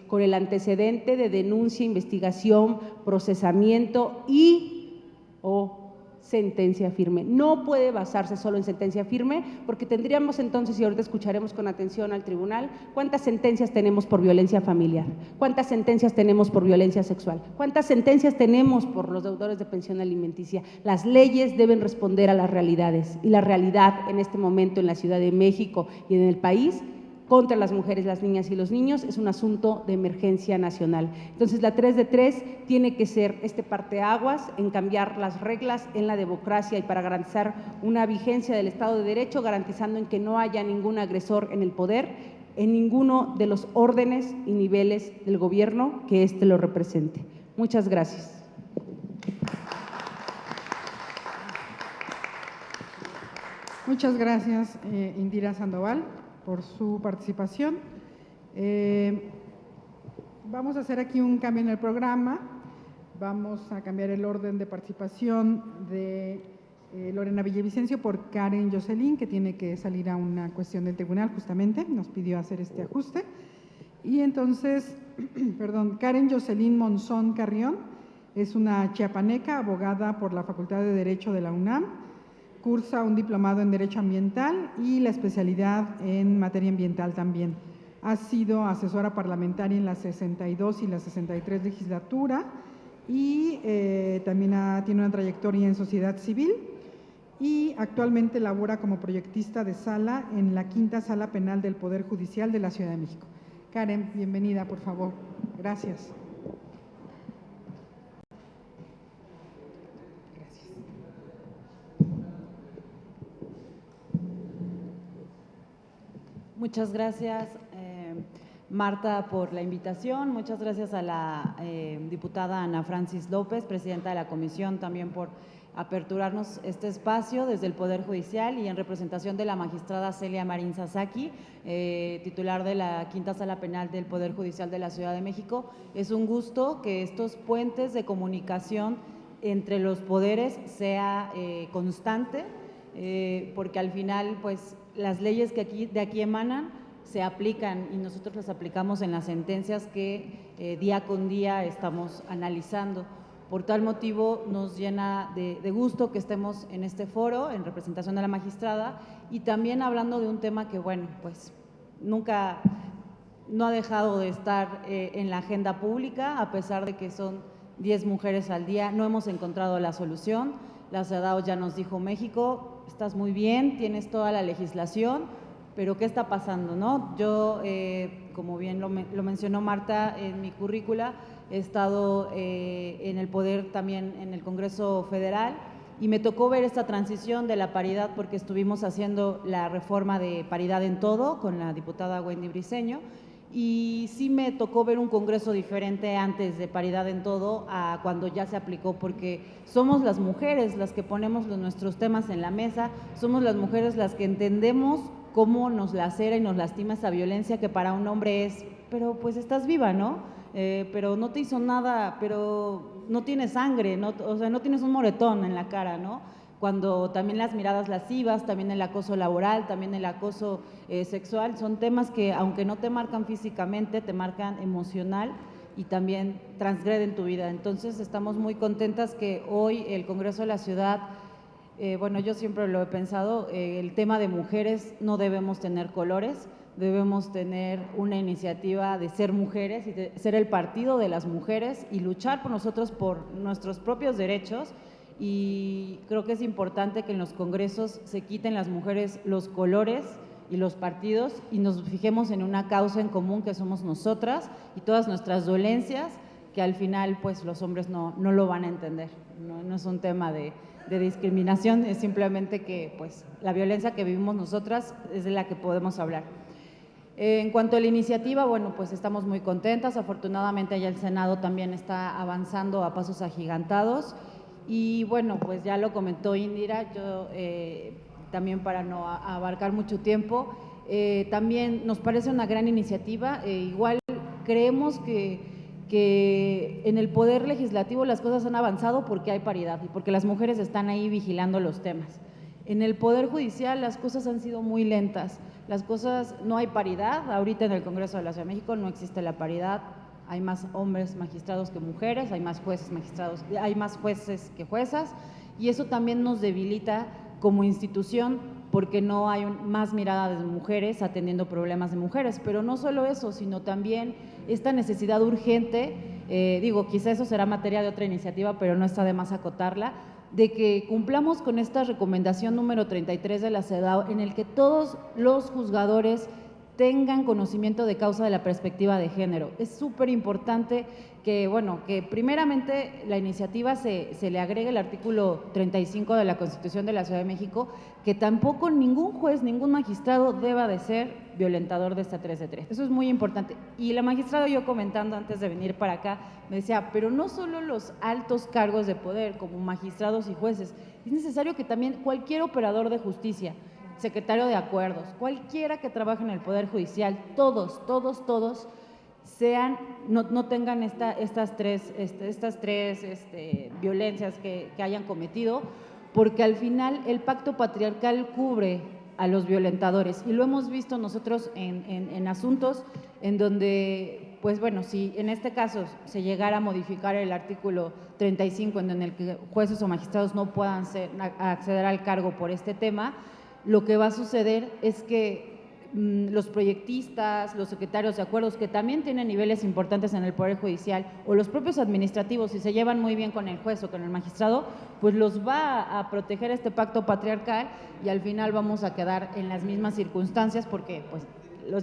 con el antecedente de denuncia, investigación, procesamiento o sentencia firme. No puede basarse solo en sentencia firme, porque tendríamos entonces, y ahorita escucharemos con atención al tribunal, cuántas sentencias tenemos por violencia familiar, cuántas sentencias tenemos por violencia sexual, cuántas sentencias tenemos por los deudores de pensión alimenticia. Las leyes deben responder a las realidades, y la realidad en este momento en la Ciudad de México y en el país contra las mujeres, las niñas y los niños es un asunto de emergencia nacional. Entonces, la 3 de 3 tiene que ser este parteaguas en cambiar las reglas en la democracia y para garantizar una vigencia del Estado de Derecho, garantizando en que no haya ningún agresor en el poder, en ninguno de los órdenes y niveles del gobierno que éste lo represente. Muchas gracias. Muchas gracias, Indira Sandoval, por su participación. Vamos a hacer aquí un cambio en el programa. Vamos a cambiar el orden de participación de Lorena Villavicencio por Karen Jocelyn, que tiene que salir a una cuestión del tribunal justamente, nos pidió hacer este ajuste. Y entonces, Karen Jocelyn Monzón Carrión es una chiapaneca, abogada por la Facultad de Derecho de la UNAM, cursa un diplomado en Derecho Ambiental y la especialidad en materia ambiental también. Ha sido asesora parlamentaria en la 62 y la 63 legislatura y también tiene una trayectoria en sociedad civil y actualmente labora como proyectista de sala en la Quinta Sala Penal del Poder Judicial de la Ciudad de México. Karen, bienvenida, por favor. Gracias. Muchas gracias, Marta, por la invitación. Muchas gracias a la diputada Ana Francis López, presidenta de la comisión, también por aperturarnos este espacio desde el Poder Judicial y en representación de la magistrada Celia Marín Sasaki, titular de la Quinta Sala Penal del Poder Judicial de la Ciudad de México. Es un gusto que estos puentes de comunicación entre los poderes sea constante, porque al final, pues, las leyes que de aquí emanan se aplican y nosotros las aplicamos en las sentencias que día con día estamos analizando. Por tal motivo nos llena de gusto que estemos en este foro en representación de la magistrada y también hablando de un tema que, bueno, pues nunca no ha dejado de estar en la agenda pública, a pesar de que son 10 mujeres al día, no hemos encontrado la solución. La CEDAW ya nos dijo: México, estás muy bien, tienes toda la legislación, pero ¿qué está pasando, no? Yo, como bien lo mencionó Marta, en mi currícula he estado en el poder también en el Congreso Federal y me tocó ver esta transición de la paridad porque estuvimos haciendo la reforma de paridad en todo con la diputada Wendy Briceño y sí me tocó ver un Congreso diferente antes de paridad en todo a cuando ya se aplicó, porque somos las mujeres las que ponemos nuestros temas en la mesa, somos las mujeres las que entendemos cómo nos lacera y nos lastima esa violencia que para un hombre es, pero pues estás viva, ¿no? Pero no te hizo nada, pero no tienes sangre, ¿no? O sea, no tienes un moretón en la cara, ¿no? Cuando también las miradas lascivas, también el acoso laboral, también el acoso sexual, son temas que aunque no te marcan físicamente, te marcan emocional y también transgreden tu vida. Entonces estamos muy contentas que hoy el Congreso de la Ciudad, bueno, yo siempre lo he pensado, el tema de mujeres no debemos tener colores, debemos tener una iniciativa de ser mujeres y de ser el partido de las mujeres y luchar por nosotros, por nuestros propios derechos. Y creo que es importante que en los congresos se quiten las mujeres los colores y los partidos y nos fijemos en una causa en común que somos nosotras y todas nuestras dolencias, que al final pues los hombres no lo van a entender. No es un tema de discriminación, es simplemente que pues la violencia que vivimos nosotras es de la que podemos hablar. En cuanto a la iniciativa, bueno, pues estamos muy contentas. Afortunadamente ya el Senado también está avanzando a pasos agigantados y bueno, pues ya lo comentó Indira, yo también para no abarcar mucho tiempo, también nos parece una gran iniciativa. Igual creemos que en el Poder Legislativo las cosas han avanzado porque hay paridad y porque las mujeres están ahí vigilando los temas. En el Poder Judicial las cosas han sido muy lentas, las cosas, no hay paridad, ahorita en el Congreso de la Ciudad de México no existe la paridad, hay más hombres magistrados que mujeres, hay más jueces magistrados, hay más jueces que juezas y eso también nos debilita como institución porque no hay más mirada de mujeres atendiendo problemas de mujeres, pero no solo eso, sino también esta necesidad urgente, quizá eso será materia de otra iniciativa, pero no está de más acotarla, de que cumplamos con esta recomendación número 33 de la CEDAW, en el que todos los juzgadores tengan conocimiento de causa de la perspectiva de género. Es súper importante que, bueno, que primeramente la iniciativa se le agregue el artículo 35 de la Constitución de la Ciudad de México, que tampoco ningún juez, ningún magistrado deba de ser violentador de esta 3 de 3. Eso es muy importante. Y la magistrada, yo comentando antes de venir para acá, me decía, pero no solo los altos cargos de poder, como magistrados y jueces, es necesario que también cualquier operador de justicia, secretario de acuerdos, cualquiera que trabaje en el Poder Judicial, todos sean, no tengan estas tres violencias que hayan cometido, porque al final el pacto patriarcal cubre a los violentadores y lo hemos visto nosotros en asuntos en donde, pues bueno, si en este caso se llegara a modificar el artículo 35 en el que jueces o magistrados no puedan acceder al cargo por este tema, lo que va a suceder es que los proyectistas, los secretarios de acuerdos, que también tienen niveles importantes en el Poder Judicial, o los propios administrativos, si se llevan muy bien con el juez o con el magistrado, pues los va a proteger este pacto patriarcal y al final vamos a quedar en las mismas circunstancias porque pues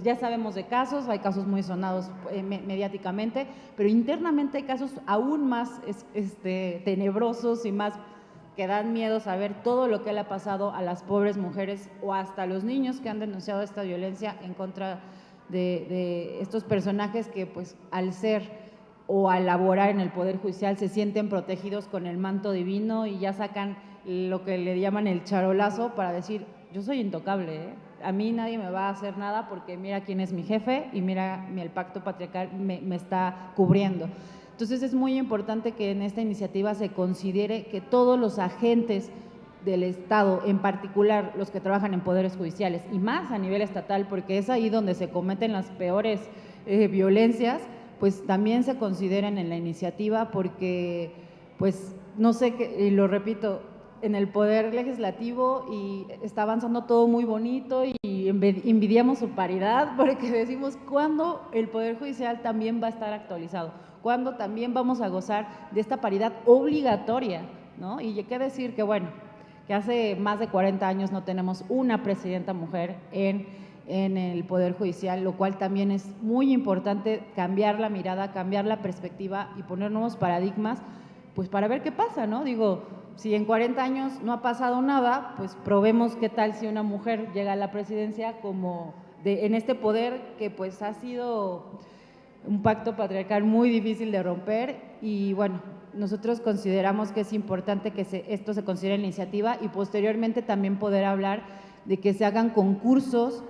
ya sabemos de casos, hay casos muy sonados mediáticamente, pero internamente hay casos aún más tenebrosos y más que dan miedo saber todo lo que le ha pasado a las pobres mujeres o hasta los niños que han denunciado esta violencia en contra de estos personajes que pues al ser o al laborar en el Poder Judicial se sienten protegidos con el manto divino y ya sacan lo que le llaman el charolazo para decir, yo soy intocable, a mí nadie me va a hacer nada porque mira quién es mi jefe y mira el pacto patriarcal me está cubriendo. Entonces es muy importante que en esta iniciativa se considere que todos los agentes del Estado, en particular los que trabajan en poderes judiciales y más a nivel estatal, porque es ahí donde se cometen las peores violencias, pues también se consideren en la iniciativa, porque pues no sé, y lo repito, en el poder legislativo y está avanzando todo muy bonito y envidiamos su paridad, porque decimos cuándo el poder judicial también va a estar actualizado, cuándo también vamos a gozar de esta paridad obligatoria, ¿no? Y hay que decir que bueno, que hace más de 40 años no tenemos una presidenta mujer en el Poder Judicial, lo cual también es muy importante cambiar la mirada, cambiar la perspectiva y poner nuevos paradigmas, pues para ver qué pasa, ¿no? Digo, si en 40 años no ha pasado nada, pues probemos qué tal si una mujer llega a la presidencia en este poder que pues ha sido un pacto patriarcal muy difícil de romper. Y bueno, nosotros consideramos que es importante que esto se considere en la iniciativa y posteriormente también poder hablar de que se hagan concursos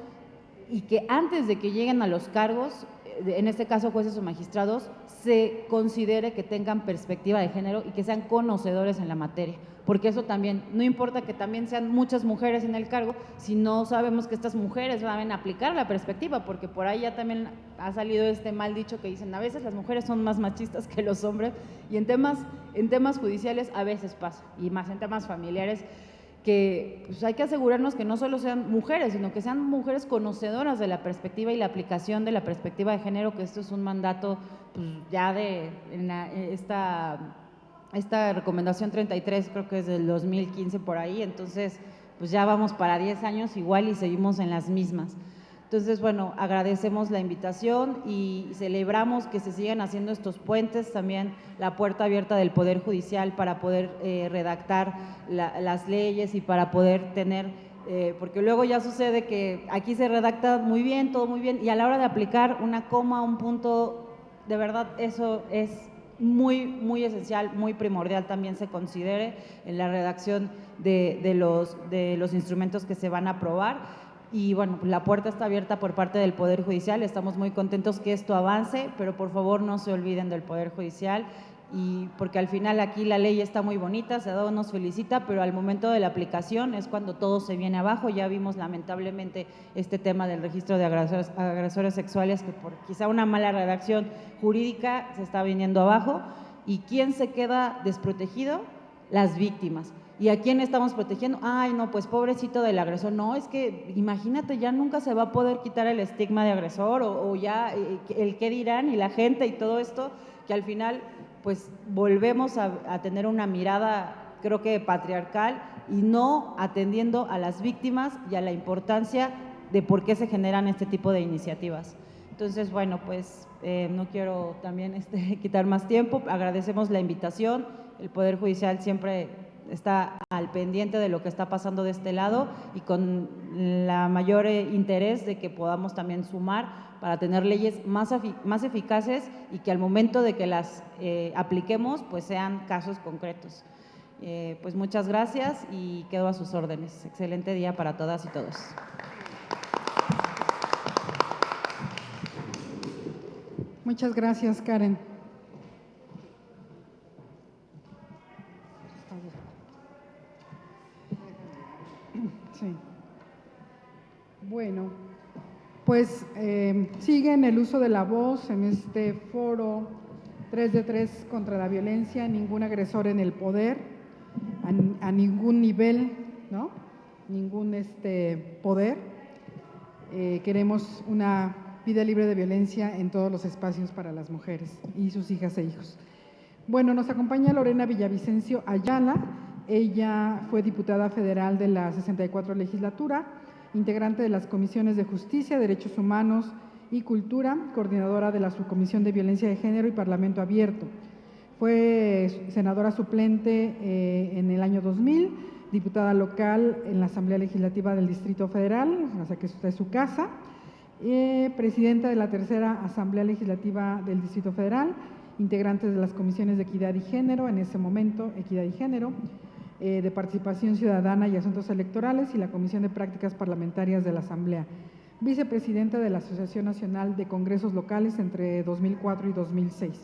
y que antes de que lleguen a los cargos, en este caso jueces o magistrados, se considere que tengan perspectiva de género y que sean conocedores en la materia, porque eso también, no importa que también sean muchas mujeres en el cargo, si no sabemos que estas mujeres van a aplicar la perspectiva, porque por ahí ya también ha salido este mal dicho que dicen, a veces las mujeres son más machistas que los hombres, y en temas judiciales a veces pasa, y más en temas familiares, que pues hay que asegurarnos que no solo sean mujeres, sino que sean mujeres conocedoras de la perspectiva y la aplicación de la perspectiva de género, que esto es un mandato pues, ya esta recomendación 33, creo que es del 2015 por ahí, entonces pues ya vamos para 10 años igual y seguimos en las mismas. Entonces, bueno, agradecemos la invitación y celebramos que se sigan haciendo estos puentes, también la puerta abierta del Poder Judicial para poder redactar las leyes y para poder tener, porque luego ya sucede que aquí se redacta muy bien, todo muy bien, y a la hora de aplicar una coma, un punto, de verdad eso es muy, muy esencial, muy primordial también se considere en la redacción de los instrumentos que se van a aprobar. Y bueno, la puerta está abierta por parte del Poder Judicial, estamos muy contentos que esto avance, pero por favor no se olviden del Poder Judicial, y porque al final aquí la ley está muy bonita, CEDAW nos felicita, pero al momento de la aplicación es cuando todo se viene abajo. Ya vimos lamentablemente este tema del registro de agresores sexuales, que por quizá una mala redacción jurídica se está viniendo abajo, y ¿quién se queda desprotegido? Las víctimas. ¿Y a quién estamos protegiendo? Ay, no, pues pobrecito del agresor. No, es que imagínate, ya nunca se va a poder quitar el estigma de agresor o ya el qué dirán y la gente y todo esto, que al final pues volvemos a tener una mirada, creo que patriarcal, y no atendiendo a las víctimas y a la importancia de por qué se generan este tipo de iniciativas. Entonces, bueno, pues no quiero también quitar más tiempo, agradecemos la invitación, el Poder Judicial siempre está al pendiente de lo que está pasando de este lado y con la mayor interés de que podamos también sumar para tener leyes más eficaces y que al momento de que las apliquemos pues sean casos concretos. Pues muchas gracias y quedo a sus órdenes. Excelente día para todas y todos. Muchas gracias, Karen. Sí. Bueno, pues siguen el uso de la voz en este foro 3 de 3 contra la violencia, ningún agresor en el poder, a ningún nivel, ¿no? Ningún poder. Queremos una vida libre de violencia en todos los espacios para las mujeres y sus hijas e hijos. Bueno, nos acompaña Lorena Villavicencio Ayala. Ella fue diputada federal de la 64 legislatura, integrante de las comisiones de Justicia, Derechos Humanos y Cultura, coordinadora de la Subcomisión de Violencia de Género y Parlamento Abierto. Fue senadora suplente en el año 2000, diputada local en la Asamblea Legislativa del Distrito Federal, o sea que esta es su casa, presidenta de la tercera Asamblea Legislativa del Distrito Federal, integrante de las comisiones de Equidad y Género, en ese momento Equidad y Género, de Participación Ciudadana y Asuntos Electorales y la Comisión de Prácticas Parlamentarias de la Asamblea, vicepresidenta de la Asociación Nacional de Congresos Locales entre 2004 y 2006.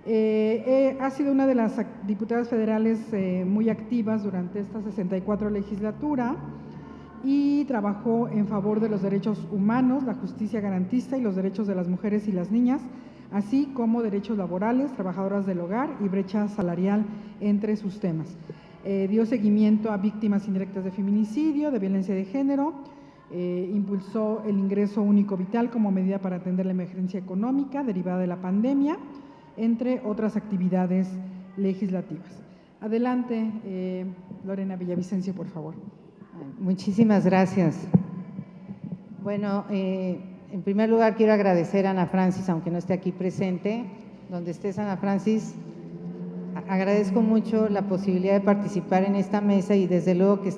Ha sido una de las diputadas federales muy activas durante esta 64 legislatura y trabajó en favor de los derechos humanos, la justicia garantista y los derechos de las mujeres y las niñas, así como derechos laborales, trabajadoras del hogar y brecha salarial entre sus temas. Dio seguimiento a víctimas indirectas de feminicidio, de violencia de género, impulsó el ingreso único vital como medida para atender la emergencia económica derivada de la pandemia, entre otras actividades legislativas. Adelante, Lorena Villavicencio, por favor. Muchísimas gracias. Bueno, en primer lugar quiero agradecer a Ana Francis, aunque no esté aquí presente. Donde estés, Ana Francis, agradezco mucho la posibilidad de participar en esta mesa y desde luego que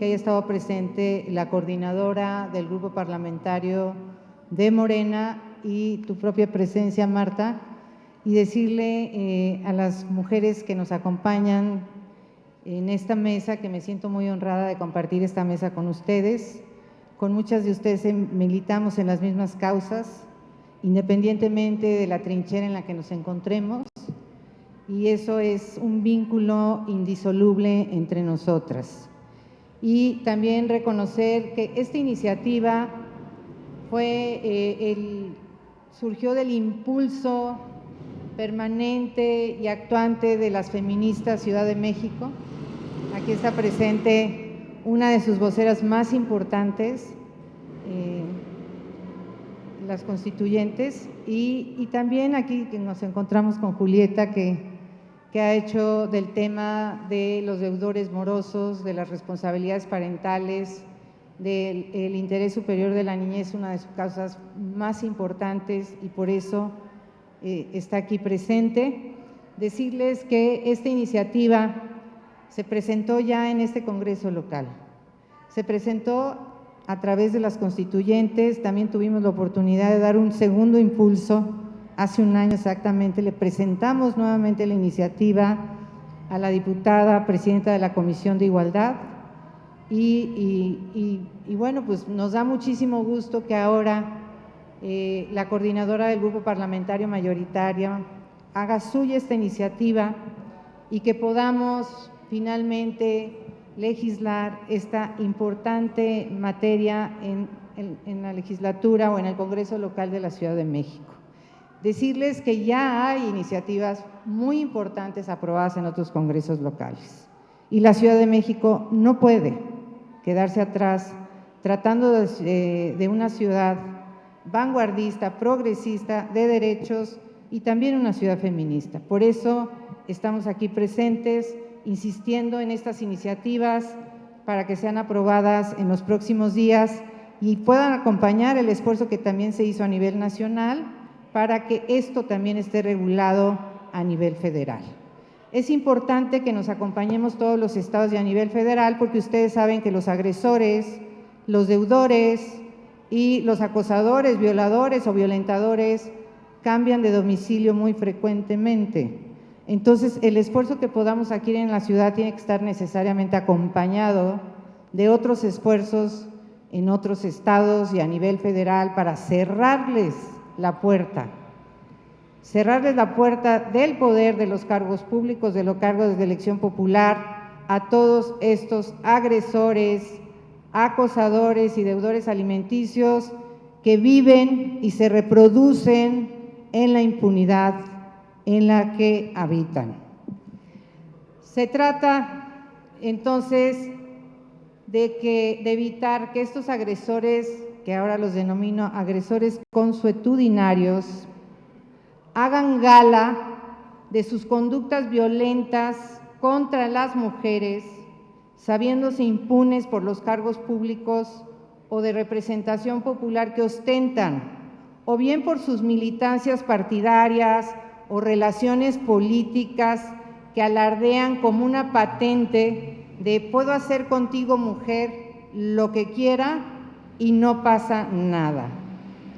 haya estado presente la coordinadora del grupo parlamentario de Morena y tu propia presencia, Marta, y decirle a las mujeres que nos acompañan en esta mesa que me siento muy honrada de compartir esta mesa con ustedes. Con muchas de ustedes militamos en las mismas causas, independientemente de la trinchera en la que nos encontremos, y eso es un vínculo indisoluble entre nosotras. Y también reconocer que esta iniciativa surgió del impulso permanente y actuante de las feministas Ciudad de México. Aquí está presente una de sus voceras más importantes, las constituyentes, y también aquí que nos encontramos con Julieta, que ha hecho del tema de los deudores morosos, de las responsabilidades parentales, del interés superior de la niñez, una de sus causas más importantes, y por eso está aquí presente. Decirles que esta iniciativa se presentó ya en este Congreso local, se presentó a través de las constituyentes, también tuvimos la oportunidad de dar un segundo impulso, hace un año exactamente, le presentamos nuevamente la iniciativa a la diputada presidenta de la Comisión de Igualdad y bueno, pues nos da muchísimo gusto que ahora la coordinadora del grupo parlamentario mayoritario haga suya esta iniciativa y que podamos finalmente legislar esta importante materia en la legislatura o en el Congreso local de la Ciudad de México. Decirles que ya hay iniciativas muy importantes aprobadas en otros congresos locales y la Ciudad de México no puede quedarse atrás tratando de una ciudad vanguardista, progresista, de derechos y también una ciudad feminista. Por eso estamos aquí presentes, insistiendo en estas iniciativas para que sean aprobadas en los próximos días y puedan acompañar el esfuerzo que también se hizo a nivel nacional para que esto también esté regulado a nivel federal. Es importante que nos acompañemos todos los estados y a nivel federal porque ustedes saben que los agresores, los deudores y los acosadores, violadores o violentadores cambian de domicilio muy frecuentemente. Entonces, el esfuerzo que podamos aquí en la ciudad tiene que estar necesariamente acompañado de otros esfuerzos en otros estados y a nivel federal para cerrarles la puerta del poder de los cargos públicos, de los cargos de elección popular, a todos estos agresores, acosadores y deudores alimenticios que viven y se reproducen en la impunidad en la que habitan. Se trata entonces de evitar que estos agresores, que ahora los denomino agresores consuetudinarios, hagan gala de sus conductas violentas contra las mujeres, sabiéndose impunes por los cargos públicos o de representación popular que ostentan, o bien por sus militancias partidarias o relaciones políticas que alardean como una patente de puedo hacer contigo, mujer, lo que quiera y no pasa nada.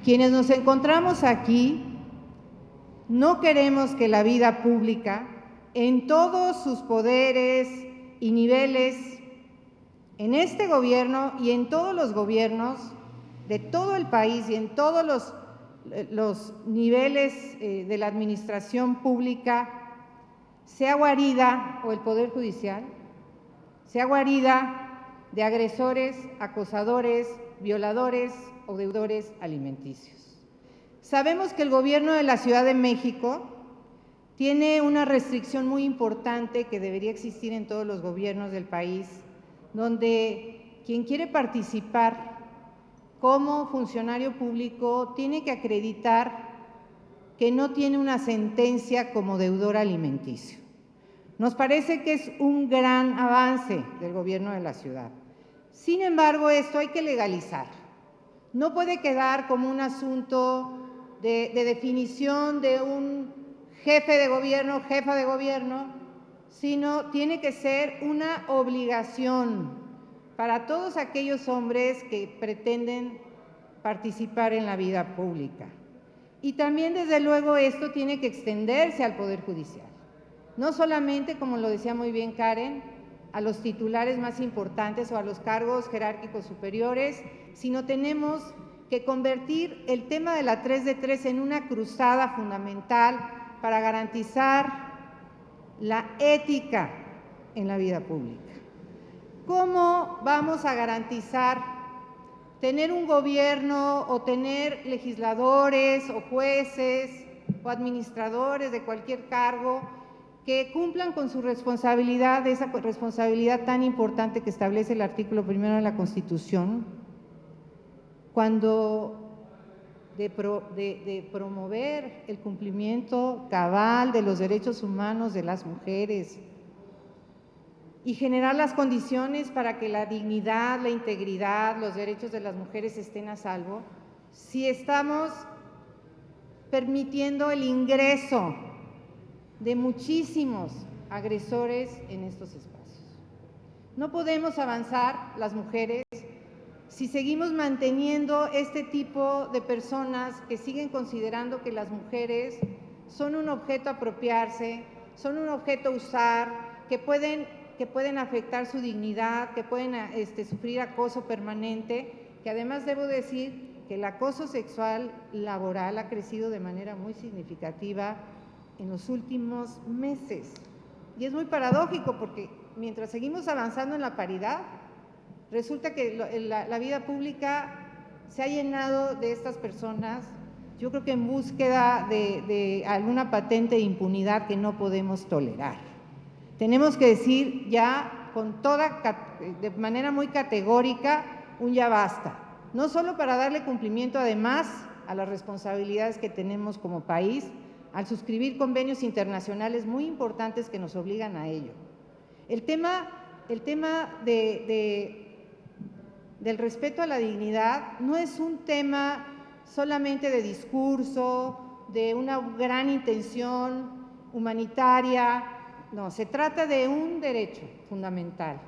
Quienes nos encontramos aquí no queremos que la vida pública, en todos sus poderes y niveles, en este gobierno y en todos los gobiernos de todo el país y en todos los niveles de la administración pública, sea guarida, o el Poder Judicial, sea guarida de agresores, acosadores, violadores o deudores alimenticios. Sabemos que el gobierno de la Ciudad de México tiene una restricción muy importante que debería existir en todos los gobiernos del país, donde quien quiere participar como funcionario público tiene que acreditar que no tiene una sentencia como deudor alimenticio. Nos parece que es un gran avance del gobierno de la ciudad. Sin embargo, esto hay que legalizar. No puede quedar como un asunto de definición de un jefe de gobierno, jefa de gobierno, sino tiene que ser una obligación para todos aquellos hombres que pretenden participar en la vida pública. Y también, desde luego, esto tiene que extenderse al Poder Judicial. No solamente, como lo decía muy bien Karen, a los titulares más importantes o a los cargos jerárquicos superiores, sino tenemos que convertir el tema de la 3 de 3 en una cruzada fundamental para garantizar la ética en la vida pública. ¿Cómo vamos a garantizar tener un gobierno o tener legisladores o jueces o administradores de cualquier cargo que cumplan con su responsabilidad, esa responsabilidad tan importante que establece el artículo 1 de la Constitución, cuando de promover el cumplimiento cabal de los derechos humanos de las mujeres y generar las condiciones para que la dignidad, la integridad, los derechos de las mujeres estén a salvo, si estamos permitiendo el ingreso de muchísimos agresores en estos espacios? No podemos avanzar las mujeres si seguimos manteniendo este tipo de personas que siguen considerando que las mujeres son un objeto a apropiarse, son un objeto a usar, que pueden afectar su dignidad, que pueden sufrir acoso permanente, que además debo decir que el acoso sexual laboral ha crecido de manera muy significativa en los últimos meses. Y es muy paradójico porque mientras seguimos avanzando en la paridad, resulta que la vida pública se ha llenado de estas personas, yo creo que en búsqueda de alguna patente de impunidad que no podemos tolerar. Tenemos que decir ya de manera muy categórica, un ya basta, no solo para darle cumplimiento además a las responsabilidades que tenemos como país, al suscribir convenios internacionales muy importantes que nos obligan a ello. El tema del respeto a la dignidad no es un tema solamente de discurso, de una gran intención humanitaria, no, se trata de un derecho fundamental,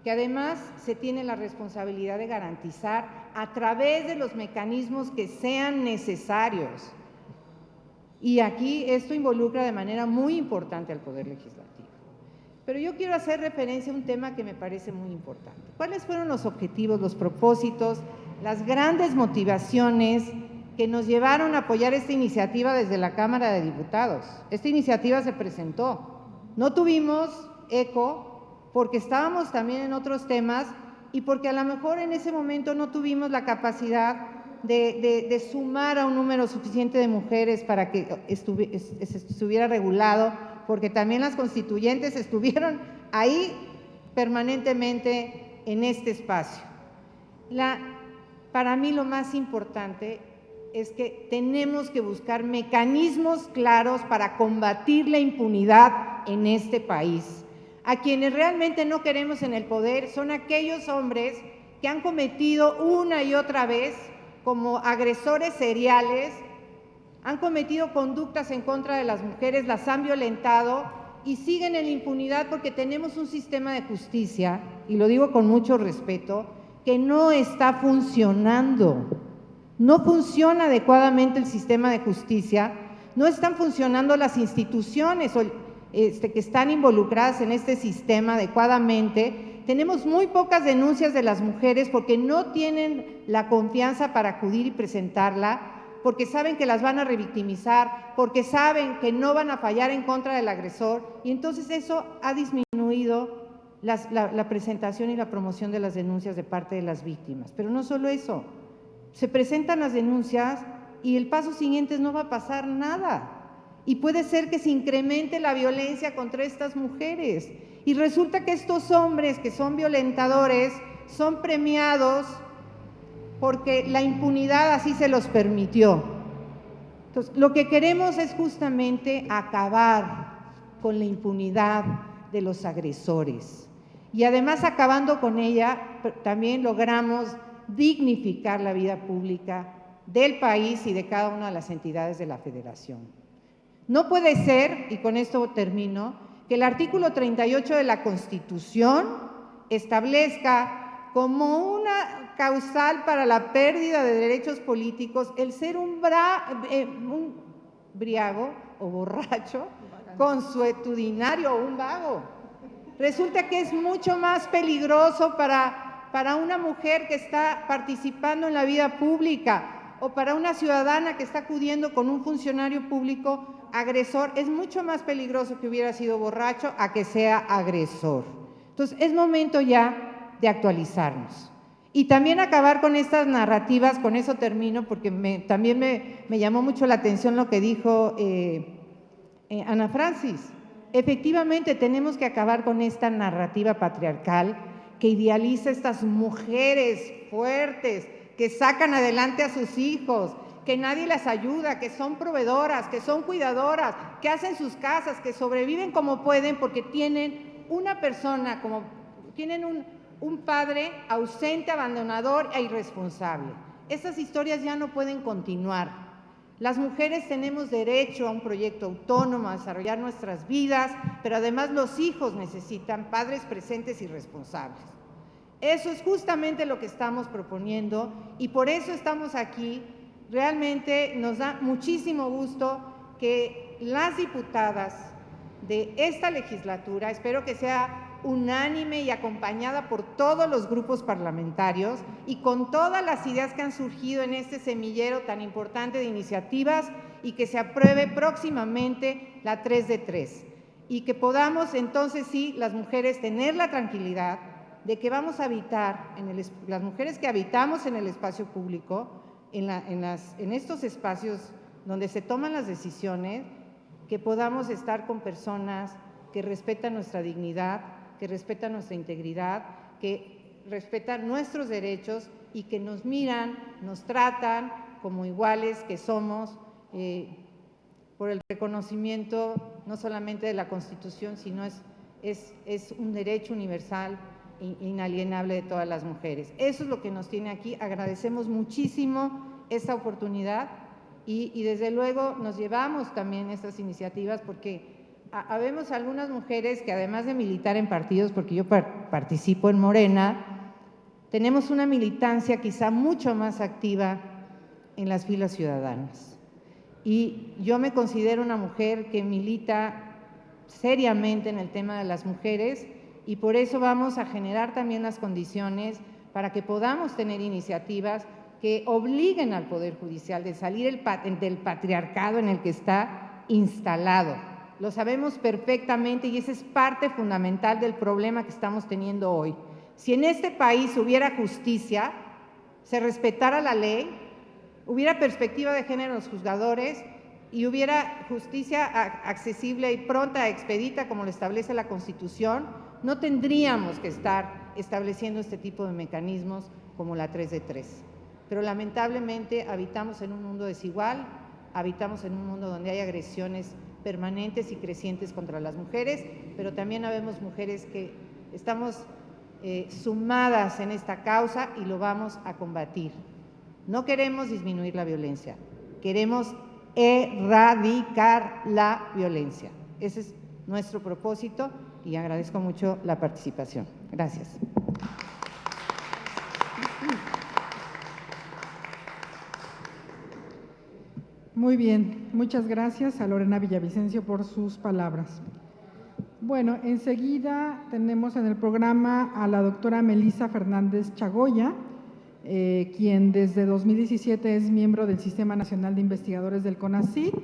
que además se tiene la responsabilidad de garantizar a través de los mecanismos que sean necesarios. Y aquí esto involucra de manera muy importante al Poder Legislativo. Pero yo quiero hacer referencia a un tema que me parece muy importante. ¿Cuáles fueron los objetivos, los propósitos, las grandes motivaciones que nos llevaron a apoyar esta iniciativa desde la Cámara de Diputados? Esta iniciativa se presentó. No tuvimos eco porque estábamos también en otros temas y porque a lo mejor en ese momento no tuvimos la capacidad de sumar a un número suficiente de mujeres para que estuviera regulado, porque también las constituyentes estuvieron ahí permanentemente en este espacio. Para mí lo más importante es que tenemos que buscar mecanismos claros para combatir la impunidad en este país. A quienes realmente no queremos en el poder son aquellos hombres que han cometido una y otra vez como agresores seriales, han cometido conductas en contra de las mujeres, las han violentado y siguen en la impunidad porque tenemos un sistema de justicia, y lo digo con mucho respeto, que no está funcionando. No funciona adecuadamente el sistema de justicia, no están funcionando las instituciones que están involucradas en este sistema adecuadamente. Tenemos muy pocas denuncias de las mujeres porque no tienen la confianza para acudir y presentarla. porque saben que las van a revictimizar, porque saben que no van a fallar en contra del agresor, y entonces eso ha disminuido la presentación y la promoción de las denuncias de parte de las víctimas. Pero no solo eso, se presentan las denuncias y el paso siguiente es no va a pasar nada. Y puede ser que se incremente la violencia contra estas mujeres. Y resulta que estos hombres que son violentadores son premiados porque la impunidad así se los permitió. Entonces, lo que queremos es justamente acabar con la impunidad de los agresores. Y además, acabando con ella, también logramos dignificar la vida pública del país y de cada una de las entidades de la Federación. No puede ser, y con esto termino, que el artículo 38 de la Constitución establezca como una causal para la pérdida de derechos políticos el ser un briago o borracho, consuetudinario o un vago. Resulta que es mucho más peligroso para una mujer que está participando en la vida pública o para una ciudadana que está acudiendo con un funcionario público agresor. Es mucho más peligroso que hubiera sido borracho a que sea agresor. Entonces, es momento ya de actualizarnos. Y también acabar con estas narrativas, con eso termino, porque también me llamó mucho la atención lo que dijo Ana Francis. Efectivamente, tenemos que acabar con esta narrativa patriarcal que idealiza a estas mujeres fuertes, que sacan adelante a sus hijos, que nadie las ayuda, que son proveedoras, que son cuidadoras, que hacen sus casas, que sobreviven como pueden porque tienen una persona, tienen un padre ausente, abandonador e irresponsable. Esas historias ya no pueden continuar. Las mujeres tenemos derecho a un proyecto autónomo, a desarrollar nuestras vidas, pero además los hijos necesitan padres presentes y responsables. Eso es justamente lo que estamos proponiendo y por eso estamos aquí. Realmente nos da muchísimo gusto que las diputadas de esta legislatura, espero que sea unánime y acompañada por todos los grupos parlamentarios y con todas las ideas que han surgido en este semillero tan importante de iniciativas y que se apruebe próximamente la 3 de 3 y que podamos entonces sí, las mujeres, tener la tranquilidad de que vamos a habitar, las mujeres que habitamos en el espacio público, en estos espacios donde se toman las decisiones, que podamos estar con personas que respetan nuestra dignidad, que respetan nuestra integridad, que respetan nuestros derechos y que nos miran, nos tratan como iguales que somos, por el reconocimiento no solamente de la Constitución, sino es un derecho universal inalienable de todas las mujeres. Eso es lo que nos tiene aquí. Agradecemos muchísimo esta oportunidad y desde luego nos llevamos también estas iniciativas porque habemos algunas mujeres que además de militar en partidos, porque yo participo en Morena, tenemos una militancia quizá mucho más activa en las filas ciudadanas. Y yo me considero una mujer que milita seriamente en el tema de las mujeres y por eso vamos a generar también las condiciones para que podamos tener iniciativas que obliguen al Poder Judicial de salir del patriarcado en el que está instalado. Lo sabemos perfectamente y esa es parte fundamental del problema que estamos teniendo hoy. Si en este país hubiera justicia, se respetara la ley, hubiera perspectiva de género en los juzgadores y hubiera justicia accesible y pronta, expedita, como lo establece la Constitución, no tendríamos que estar estableciendo este tipo de mecanismos como la 3 de 3. Pero lamentablemente habitamos en un mundo desigual, habitamos en un mundo donde hay agresiones permanentes y crecientes contra las mujeres, pero también habemos mujeres que estamos sumadas en esta causa y lo vamos a combatir. No queremos disminuir la violencia, queremos erradicar la violencia. Ese es nuestro propósito y agradezco mucho la participación. Gracias. Muy bien, muchas gracias a Lorena Villavicencio por sus palabras. Bueno, enseguida tenemos en el programa a la doctora Melisa Fernández Chagoya. quien desde 2017 es miembro del Sistema Nacional de Investigadores del CONACYT.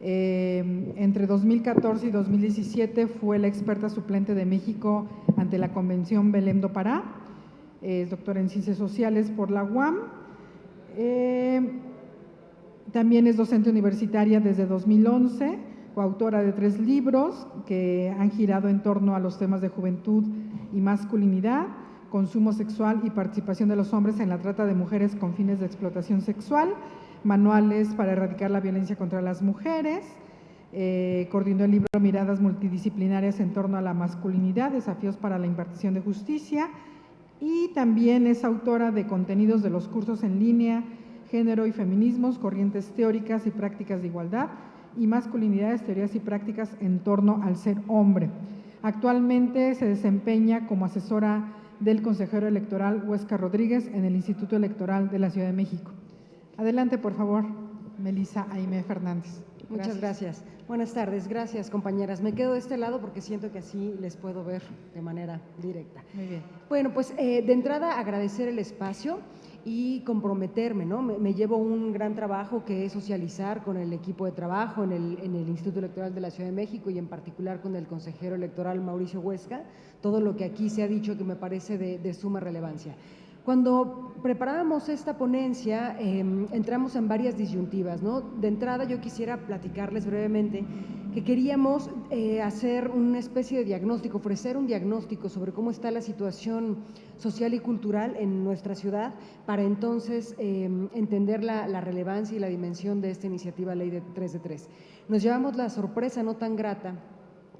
Entre 2014 y 2017 fue la experta suplente de México ante la Convención Belém do Pará. Es doctora en Ciencias Sociales por la UAM. También es docente universitaria desde 2011, coautora de 3 libros que han girado en torno a los temas de juventud y masculinidad, consumo sexual y participación de los hombres en la trata de mujeres con fines de explotación sexual, manuales para erradicar la violencia contra las mujeres. Coordinó el libro Miradas multidisciplinarias en torno a la masculinidad, desafíos para la impartición de justicia, y también es autora de contenidos de los cursos en línea Género y Feminismos, corrientes teóricas y prácticas de igualdad, y masculinidades, teorías y prácticas en torno al ser hombre. Actualmente se desempeña como asesora del consejero electoral Huesca Rodríguez en el Instituto Electoral de la Ciudad de México. Adelante, por favor, Melissa Aimé Fernández. Muchas gracias. Buenas tardes, gracias compañeras. Me quedo de este lado porque siento que así les puedo ver de manera directa. Muy bien. Bueno, pues de entrada agradecer el espacio y comprometerme, ¿no? Me llevo un gran trabajo que es socializar con el equipo de trabajo en el Instituto Electoral de la Ciudad de México y en particular con el consejero electoral Mauricio Huesca, todo lo que aquí se ha dicho que me parece de suma relevancia. Cuando preparábamos esta ponencia, entramos en varias disyuntivas, ¿no? De entrada yo quisiera platicarles brevemente que queríamos hacer una especie de diagnóstico, ofrecer un diagnóstico sobre cómo está la situación social y cultural en nuestra ciudad para entonces entender la relevancia y la dimensión de esta iniciativa Ley de 3 de 3. Nos llevamos la sorpresa no tan grata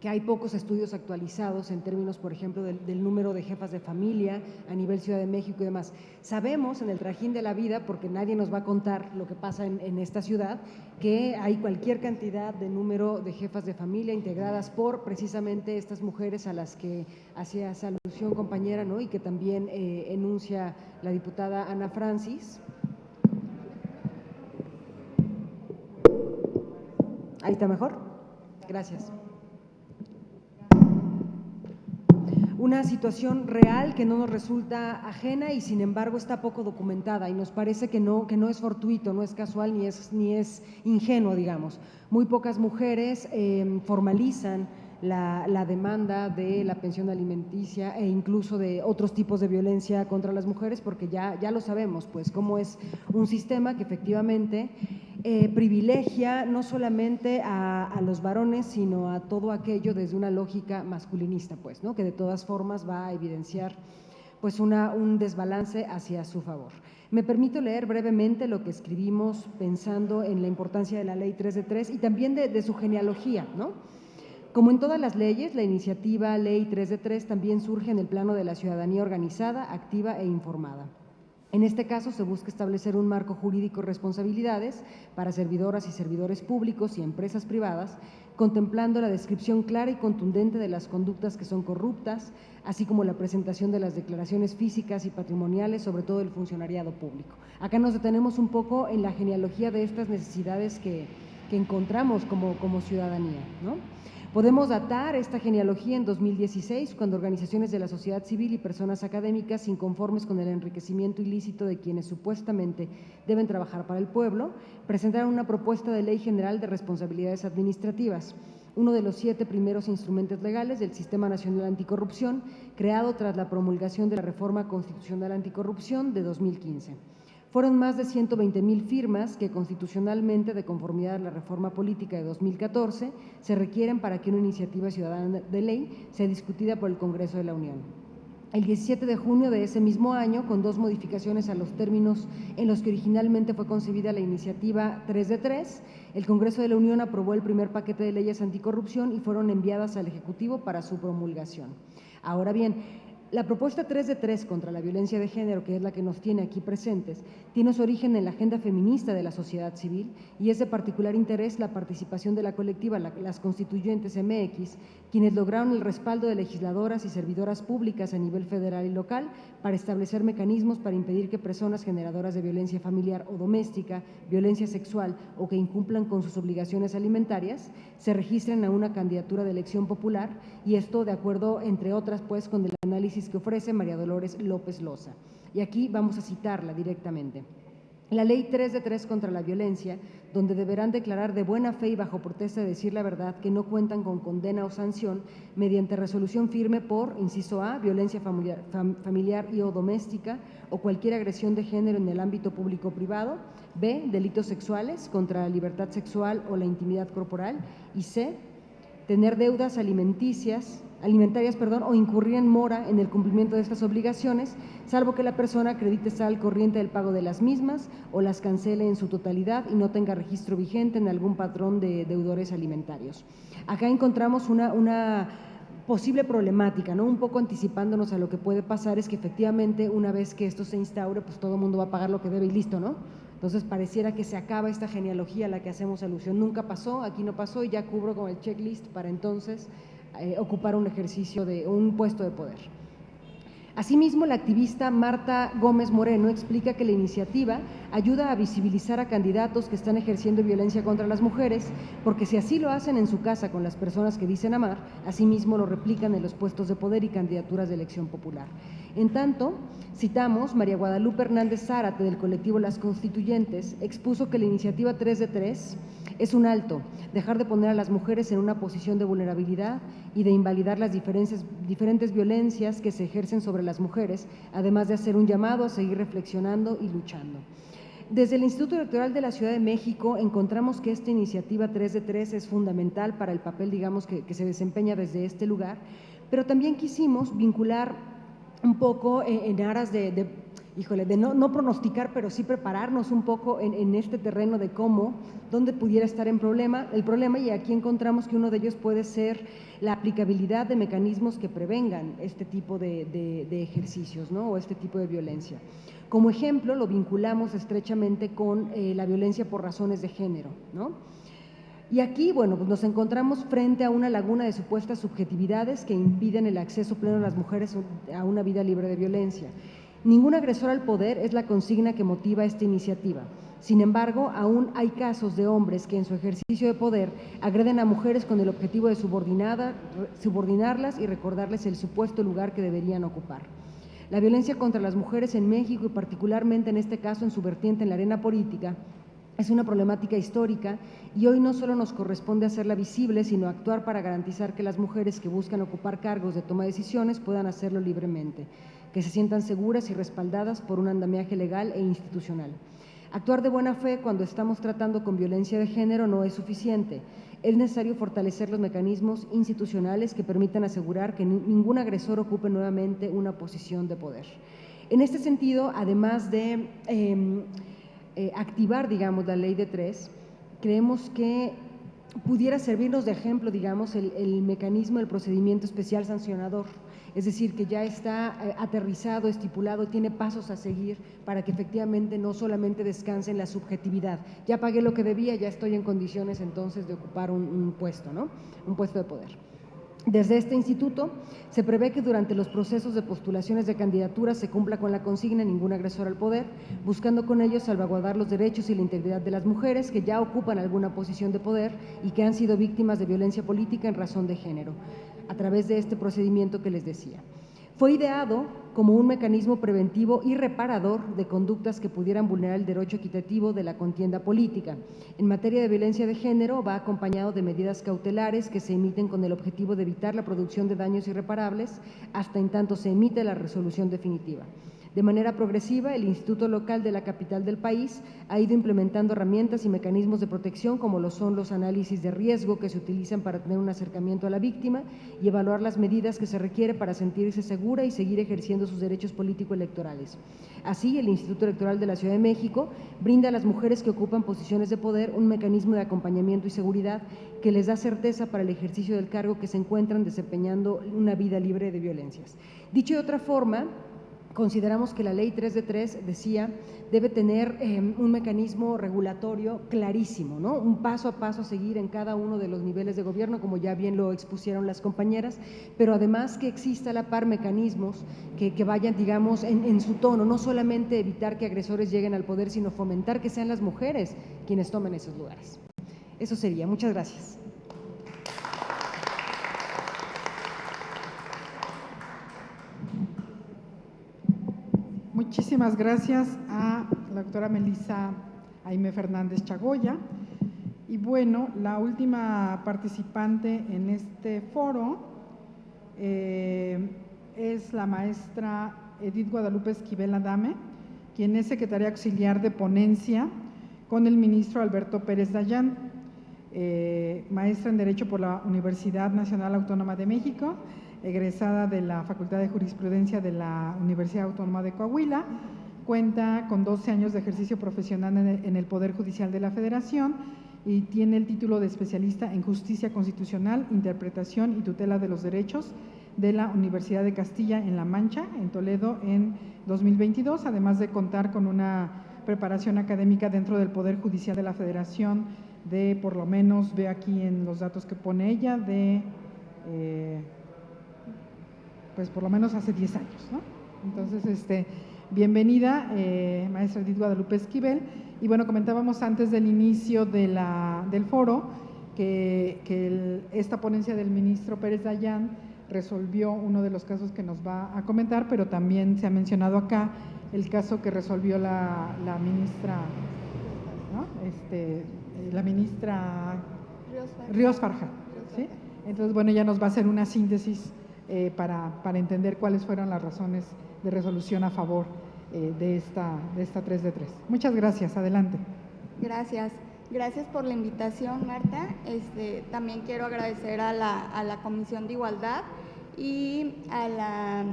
que hay pocos estudios actualizados en términos, por ejemplo, del número de jefas de familia a nivel Ciudad de México y demás. Sabemos en el trajín de la vida, porque nadie nos va a contar lo que pasa en esta ciudad, que hay cualquier cantidad de número de jefas de familia integradas por precisamente estas mujeres a las que hacía esa alusión, compañera, ¿no? Y que también enuncia la diputada Ana Francis. ¿Ahí está mejor? Gracias. Una situación real que no nos resulta ajena y sin embargo está poco documentada y nos parece que no es fortuito, no es casual ni es ingenuo, digamos. Muy pocas mujeres formalizan la demanda de la pensión alimenticia e incluso de otros tipos de violencia contra las mujeres, porque ya lo sabemos, pues, cómo es un sistema que efectivamente privilegia no solamente a los varones, sino a todo aquello desde una lógica masculinista, pues, ¿no? Que de todas formas va a evidenciar pues un desbalance hacia su favor. Me permito leer brevemente lo que escribimos pensando en la importancia de la Ley 3 de 3 y también de su genealogía, ¿no? Como en todas las leyes, la iniciativa Ley 3 de 3 también surge en el plano de la ciudadanía organizada, activa e informada. En este caso se busca establecer un marco jurídico de responsabilidades para servidoras y servidores públicos y empresas privadas, contemplando la descripción clara y contundente de las conductas que son corruptas, así como la presentación de las declaraciones físicas y patrimoniales, sobre todo del funcionariado público. Acá nos detenemos un poco en la genealogía de estas necesidades que encontramos como ciudadanía, ¿no? Podemos datar esta genealogía en 2016, cuando organizaciones de la sociedad civil y personas académicas inconformes con el enriquecimiento ilícito de quienes supuestamente deben trabajar para el pueblo, presentaron una propuesta de ley general de responsabilidades administrativas, uno de los 7 primeros instrumentos legales del Sistema Nacional Anticorrupción, creado tras la promulgación de la Reforma Constitucional Anticorrupción de 2015. Fueron más de 120,000 firmas que constitucionalmente, de conformidad a la reforma política de 2014, se requieren para que una iniciativa ciudadana de ley sea discutida por el Congreso de la Unión. El 17 de junio de ese mismo año, con 2 modificaciones a los términos en los que originalmente fue concebida la iniciativa 3 de 3, el Congreso de la Unión aprobó el primer paquete de leyes anticorrupción y fueron enviadas al Ejecutivo para su promulgación. Ahora bien, la propuesta 3 de 3 contra la violencia de género, que es la que nos tiene aquí presentes, tiene su origen en la agenda feminista de la sociedad civil y es de particular interés la participación de la colectiva Las Constituyentes MX, quienes lograron el respaldo de legisladoras y servidoras públicas a nivel federal y local para establecer mecanismos para impedir que personas generadoras de violencia familiar o doméstica, violencia sexual o que incumplan con sus obligaciones alimentarias se registren a una candidatura de elección popular, y esto de acuerdo, entre otras, pues, con el análisis análisis que ofrece María Dolores López Loza. Y aquí vamos a citarla directamente. La Ley 3 de 3 contra la violencia, donde deberán declarar de buena fe y bajo protesta de decir la verdad que no cuentan con condena o sanción mediante resolución firme por, inciso A, violencia familiar y o doméstica o cualquier agresión de género en el ámbito público o privado, B, delitos sexuales contra la libertad sexual o la intimidad corporal, y C, tener deudas alimentarias, o incurrir en mora en el cumplimiento de estas obligaciones, salvo que la persona acredite estar al corriente del pago de las mismas o las cancele en su totalidad y no tenga registro vigente en algún patrón de deudores alimentarios. Acá encontramos una posible problemática, ¿no? Un poco anticipándonos a lo que puede pasar es que efectivamente una vez que esto se instaure, pues todo el mundo va a pagar lo que debe y listo, ¿no? Entonces pareciera que se acaba esta genealogía a la que hacemos alusión. Nunca pasó, aquí no pasó y ya cubro con el checklist para entonces ocupar un ejercicio de un puesto de poder. Asimismo, la activista Marta Gómez Moreno explica que la iniciativa ayuda a visibilizar a candidatos que están ejerciendo violencia contra las mujeres, porque si así lo hacen en su casa con las personas que dicen amar, asimismo lo replican en los puestos de poder y candidaturas de elección popular. En tanto, citamos, María Guadalupe Hernández Zárate del colectivo Las Constituyentes expuso que la iniciativa 3 de 3 es un alto, dejar de poner a las mujeres en una posición de vulnerabilidad y de invalidar las diferentes violencias que se ejercen sobre las mujeres, además de hacer un llamado a seguir reflexionando y luchando. Desde el Instituto Electoral de la Ciudad de México encontramos que esta iniciativa 3 de 3 es fundamental para el papel, digamos, que se desempeña desde este lugar, pero también quisimos vincular un poco en aras de no pronosticar, pero sí prepararnos un poco en este terreno de dónde pudiera estar el problema, y aquí encontramos que uno de ellos puede ser la aplicabilidad de mecanismos que prevengan este tipo de ejercicios, ¿no? O este tipo de violencia. Como ejemplo, lo vinculamos estrechamente con la violencia por razones de género, ¿no? Y aquí, bueno, pues nos encontramos frente a una laguna de supuestas subjetividades que impiden el acceso pleno de las mujeres a una vida libre de violencia. Ningún agresor al poder es la consigna que motiva esta iniciativa. Sin embargo, aún hay casos de hombres que en su ejercicio de poder agreden a mujeres con el objetivo de subordinarlas y recordarles el supuesto lugar que deberían ocupar. La violencia contra las mujeres en México y particularmente en este caso en su vertiente en la arena política es una problemática histórica y hoy no solo nos corresponde hacerla visible, sino actuar para garantizar que las mujeres que buscan ocupar cargos de toma de decisiones puedan hacerlo libremente, que se sientan seguras y respaldadas por un andamiaje legal e institucional. Actuar de buena fe cuando estamos tratando con violencia de género no es suficiente. Es necesario fortalecer los mecanismos institucionales que permitan asegurar que ningún agresor ocupe nuevamente una posición de poder. En este sentido, además de activar, digamos, la ley de 3, creemos que pudiera servirnos de ejemplo, digamos, el mecanismo del procedimiento especial sancionador, es decir, que ya está aterrizado, estipulado, tiene pasos a seguir para que efectivamente no solamente descanse en la subjetividad. Ya pagué lo que debía, ya estoy en condiciones entonces de ocupar un puesto, ¿no? Un puesto de poder. Desde este instituto se prevé que durante los procesos de postulaciones de candidaturas se cumpla con la consigna ningún agresor al poder, buscando con ello salvaguardar los derechos y la integridad de las mujeres que ya ocupan alguna posición de poder y que han sido víctimas de violencia política en razón de género, a través de este procedimiento que les decía. Fue ideado como un mecanismo preventivo y reparador de conductas que pudieran vulnerar el derecho equitativo de la contienda política. En materia de violencia de género va acompañado de medidas cautelares que se emiten con el objetivo de evitar la producción de daños irreparables hasta en tanto se emite la resolución definitiva. De manera progresiva, el Instituto Local de la capital del país ha ido implementando herramientas y mecanismos de protección como lo son los análisis de riesgo que se utilizan para tener un acercamiento a la víctima y evaluar las medidas que se requiere para sentirse segura y seguir ejerciendo sus derechos político-electorales. Así, el Instituto Electoral de la Ciudad de México brinda a las mujeres que ocupan posiciones de poder un mecanismo de acompañamiento y seguridad que les da certeza para el ejercicio del cargo que se encuentran desempeñando una vida libre de violencias. Dicho de otra forma, consideramos que la ley 3 de 3, decía, debe tener un mecanismo regulatorio clarísimo, ¿no? Un paso a paso a seguir en cada uno de los niveles de gobierno, como ya bien lo expusieron las compañeras, pero además que exista a la par mecanismos que vayan, digamos, en su tono, no solamente evitar que agresores lleguen al poder, sino fomentar que sean las mujeres quienes tomen esos lugares. Eso sería. Muchas gracias. muchísimas gracias a la doctora Melissa Aimé Fernández Chagoya. Y bueno, la última participante en este foro es la maestra Edith Guadalupe Esquivel Adame, quien es secretaria auxiliar de ponencia con el ministro Alberto Pérez Dayán, maestra en Derecho por la Universidad Nacional Autónoma de México, egresada de la Facultad de Jurisprudencia de la Universidad Autónoma de Coahuila, cuenta con 12 años de ejercicio profesional en el Poder Judicial de la Federación y tiene el título de especialista en Justicia Constitucional, Interpretación y Tutela de los Derechos de la Universidad de Castilla en La Mancha, en Toledo, en 2022, además de contar con una preparación académica dentro del Poder Judicial de la Federación de, por lo menos, veo aquí en los datos que pone ella, de, pues por lo menos hace 10 años, ¿no? Entonces, bienvenida, maestra Edith Guadalupe Esquivel. Y bueno, comentábamos antes del inicio del foro que esta ponencia del ministro Pérez Dayán resolvió uno de los casos que nos va a comentar, pero también se ha mencionado acá el caso que resolvió la ministra, ¿no? La ministra Ríos Farjat, ¿sí? Entonces, bueno, ella nos va a hacer una síntesis para entender cuáles fueron las razones de resolución a favor de esta 3 de 3. Muchas gracias, adelante. Gracias. Gracias por la invitación, Marta. También quiero agradecer a la Comisión de Igualdad y a la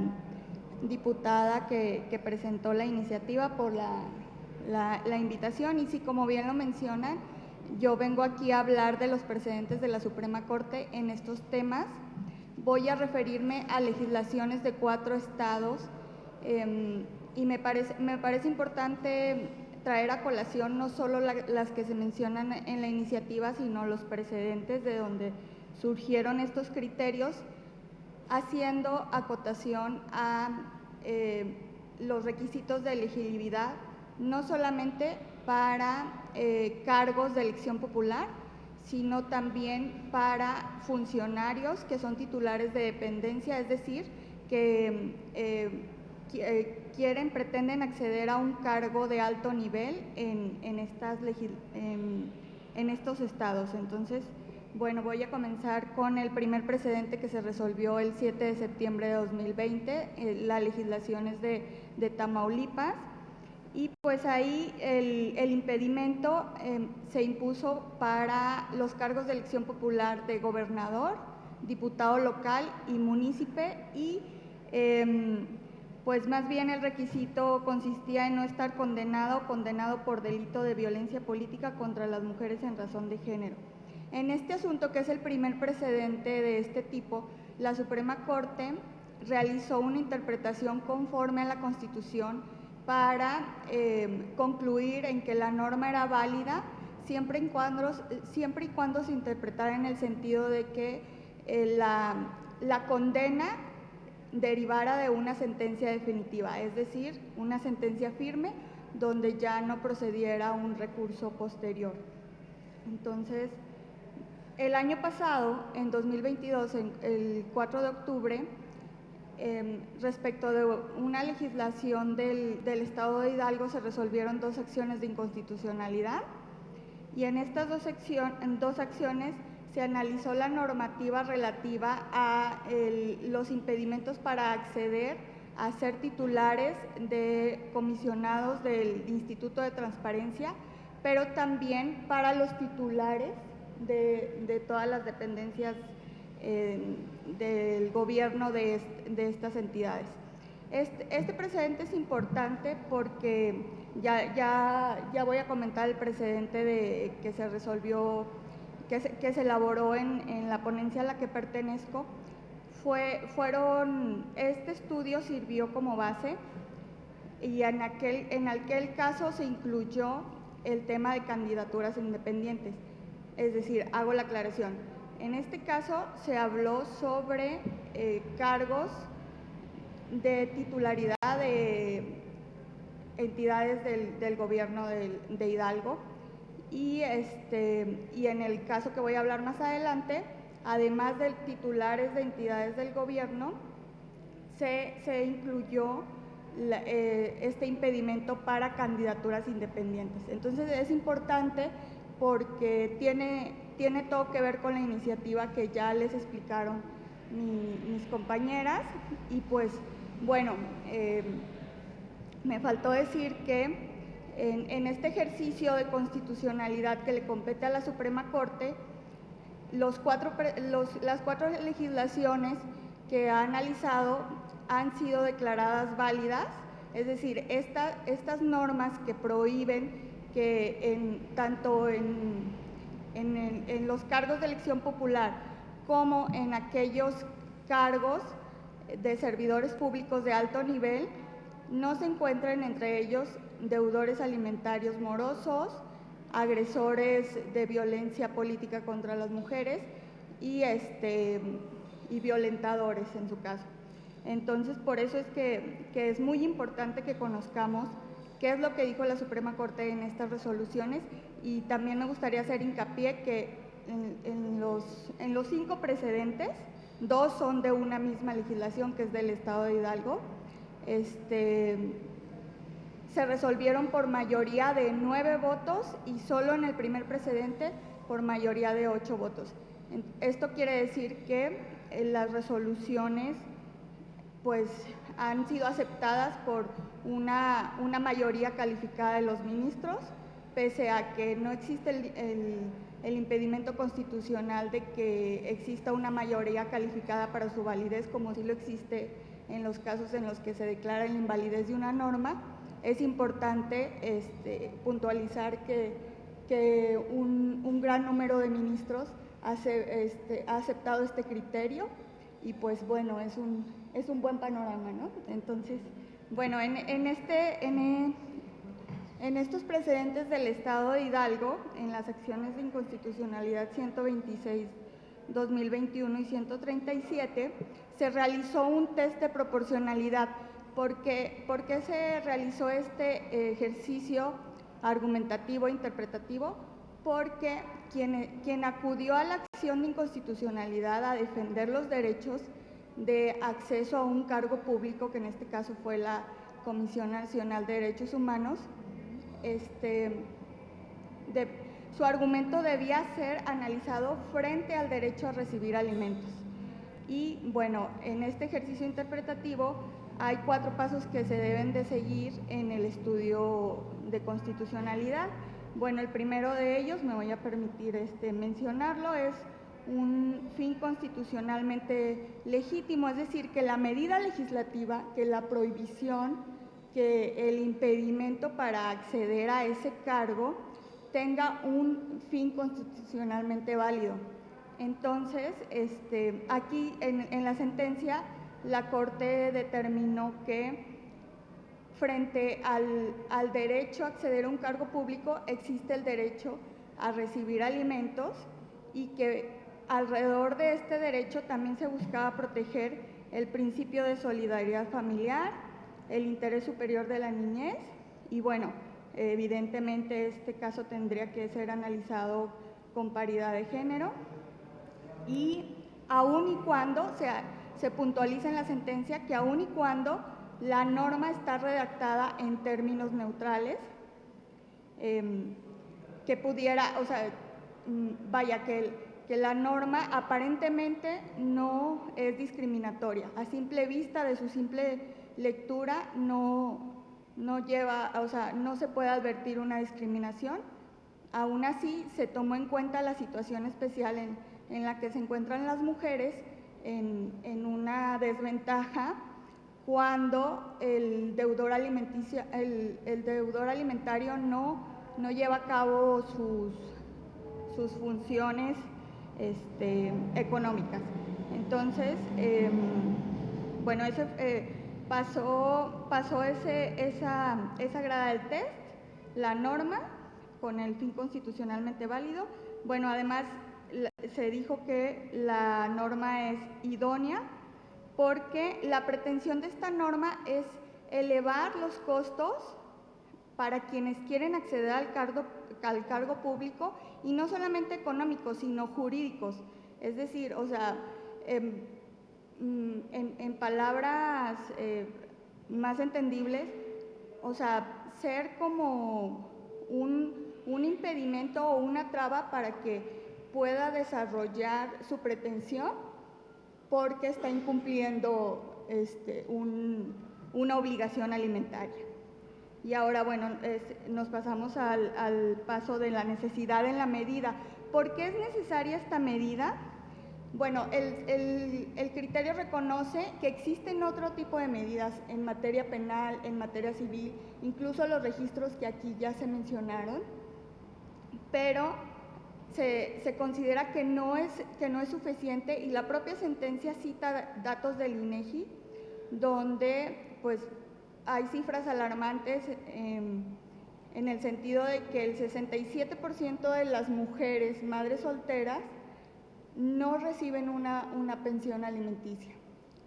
diputada que presentó la iniciativa por la invitación. Y sí, como bien lo mencionan, yo vengo aquí a hablar de los precedentes de la Suprema Corte en estos temas. Voy a referirme a legislaciones de 4 estados y me parece importante traer a colación no solo las que se mencionan en la iniciativa, sino los precedentes de donde surgieron estos criterios, haciendo acotación a los requisitos de elegibilidad, no solamente para cargos de elección popular, sino también para funcionarios que son titulares de dependencia, es decir, que pretenden acceder a un cargo de alto nivel en estos estados. Entonces, bueno, voy a comenzar con el primer precedente que se resolvió el 7 de septiembre de 2020, la legislación es de Tamaulipas, y pues ahí el impedimento se impuso para los cargos de elección popular de gobernador, diputado local y munícipe, y pues más bien el requisito consistía en no estar condenado por delito de violencia política contra las mujeres en razón de género. En este asunto, que es el primer precedente de este tipo, la Suprema Corte realizó una interpretación conforme a la Constitución para concluir en que la norma era válida siempre y cuando se interpretara en el sentido de que la condena derivara de una sentencia definitiva, es decir, una sentencia firme donde ya no procediera un recurso posterior. Entonces, el año pasado, en 2022, el 4 de octubre, respecto de una legislación del Estado de Hidalgo, se resolvieron 2 acciones de inconstitucionalidad, y en estas dos acciones se analizó la normativa relativa a los impedimentos para acceder a ser titulares de comisionados del Instituto de Transparencia, pero también para los titulares de todas las dependencias del gobierno de estas entidades. Este precedente es importante porque ya voy a comentar el precedente que se resolvió, que se elaboró en la ponencia a la que pertenezco. Este estudio sirvió como base, y en aquel caso se incluyó el tema de candidaturas independientes. Es decir, hago la aclaración, en este caso se habló sobre cargos de titularidad de entidades del gobierno de Hidalgo, y en el caso que voy a hablar más adelante, además de titulares de entidades del gobierno, se incluyó este impedimento para candidaturas independientes. Entonces es importante porque tiene todo que ver con la iniciativa que ya les explicaron mis compañeras. Y pues bueno, me faltó decir que en este ejercicio de constitucionalidad que le compete a la Suprema Corte, las cuatro legislaciones que ha analizado han sido declaradas válidas, es decir, estas normas que prohíben que tanto en los cargos de elección popular como en aquellos cargos de servidores públicos de alto nivel no se encuentren entre ellos deudores alimentarios morosos, agresores de violencia política contra las mujeres y violentadores en su caso. Entonces, por eso es que es muy importante que conozcamos qué es lo que dijo la Suprema Corte en estas resoluciones, y también me gustaría hacer hincapié que en los 5 precedentes, 2 son de una misma legislación, que es del Estado de Hidalgo, se resolvieron por mayoría de 9 votos y solo en el primer precedente por mayoría de 8 votos. Esto quiere decir que las resoluciones pues han sido aceptadas por una mayoría calificada de los ministros, pese a que no existe el impedimento constitucional de que exista una mayoría calificada para su validez, como sí lo existe en los casos en los que se declara la invalidez de una norma. Es importante puntualizar que un gran número de ministros ha aceptado este criterio, y pues bueno, es un buen panorama, ¿no? Entonces, bueno, en estos precedentes del Estado de Hidalgo, en las acciones de inconstitucionalidad 126/2021 y 137, se realizó un test de proporcionalidad. ¿Por qué se realizó este ejercicio argumentativo e interpretativo? Porque quien acudió a la acción de inconstitucionalidad a defender los derechos de acceso a un cargo público, que en este caso fue la Comisión Nacional de Derechos Humanos, su argumento debía ser analizado frente al derecho a recibir alimentos. Y bueno, en este ejercicio interpretativo hay 4 pasos que se deben de seguir en el estudio de constitucionalidad. Bueno, el primero de ellos, me voy a permitir mencionarlo, es un fin constitucionalmente legítimo, es decir, que la medida legislativa, que la prohibición, que el impedimento para acceder a ese cargo tenga un fin constitucionalmente válido. Entonces, aquí en la sentencia, la Corte determinó que frente al derecho a acceder a un cargo público existe el derecho a recibir alimentos, y que alrededor de este derecho también se buscaba proteger el principio de solidaridad familiar, el interés superior de la niñez, y bueno, evidentemente este caso tendría que ser analizado con paridad de género, y aun y cuando se puntualiza en la sentencia que aun y cuando la norma está redactada en términos neutrales, que pudiera, o sea, vaya, que la norma aparentemente no es discriminatoria. A simple vista, de su simple lectura, no lleva, o sea, no se puede advertir una discriminación. Aún así, se tomó en cuenta la situación especial en la que se encuentran las mujeres en una desventaja cuando el deudor alimentario no lleva a cabo sus funciones económicas. Entonces, bueno, pasó esa grada del test, la norma, con el fin constitucionalmente válido. Bueno, además se dijo que la norma es idónea porque la pretensión de esta norma es elevar los costos para quienes quieren acceder al cargo público, y no solamente económicos, sino jurídicos. Es decir, o sea, en palabras más entendibles, o sea, ser como un impedimento o una traba para que pueda desarrollar su pretensión porque está incumpliendo una obligación alimentaria. Y ahora, bueno, nos pasamos al paso de la necesidad en la medida. ¿Por qué es necesaria esta medida? Bueno, el criterio reconoce que existen otro tipo de medidas en materia penal, en materia civil, incluso los registros que aquí ya se mencionaron, pero se considera que no es suficiente, y la propia sentencia cita datos del INEGI, donde pues hay cifras alarmantes en el sentido de que el 67% de las mujeres madres solteras no reciben una pensión alimenticia.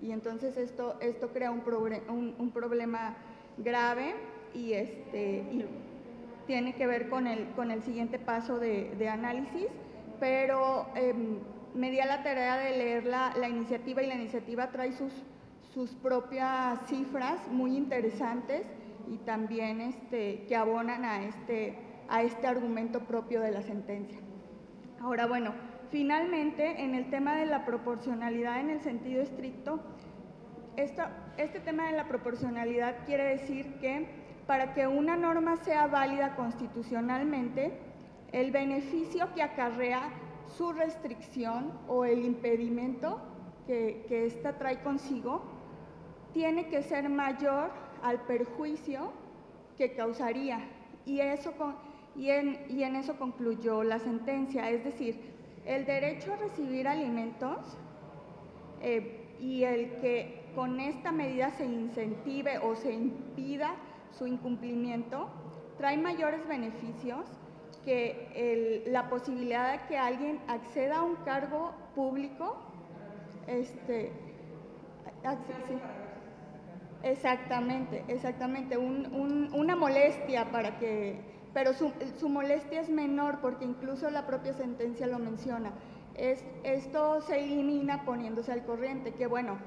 Y entonces esto crea un problema grave y tiene que ver con el siguiente paso de análisis, pero me di a la tarea de leer la iniciativa, y la iniciativa trae sus propias cifras muy interesantes y también que abonan a este argumento propio de la sentencia. Ahora, bueno, finalmente, en el tema de la proporcionalidad en el sentido estricto, este tema de la proporcionalidad quiere decir que para que una norma sea válida constitucionalmente, el beneficio que acarrea su restricción o el impedimento que ésta trae consigo tiene que ser mayor al perjuicio que causaría, y en eso concluyó la sentencia. Es decir, el derecho a recibir alimentos y el que con esta medida se incentive o se impida su incumplimiento trae mayores beneficios que la posibilidad de que alguien acceda a un cargo público. Exactamente, una molestia pero su molestia es menor, porque incluso la propia sentencia lo menciona. Esto se elimina poniéndose al corriente, que bueno,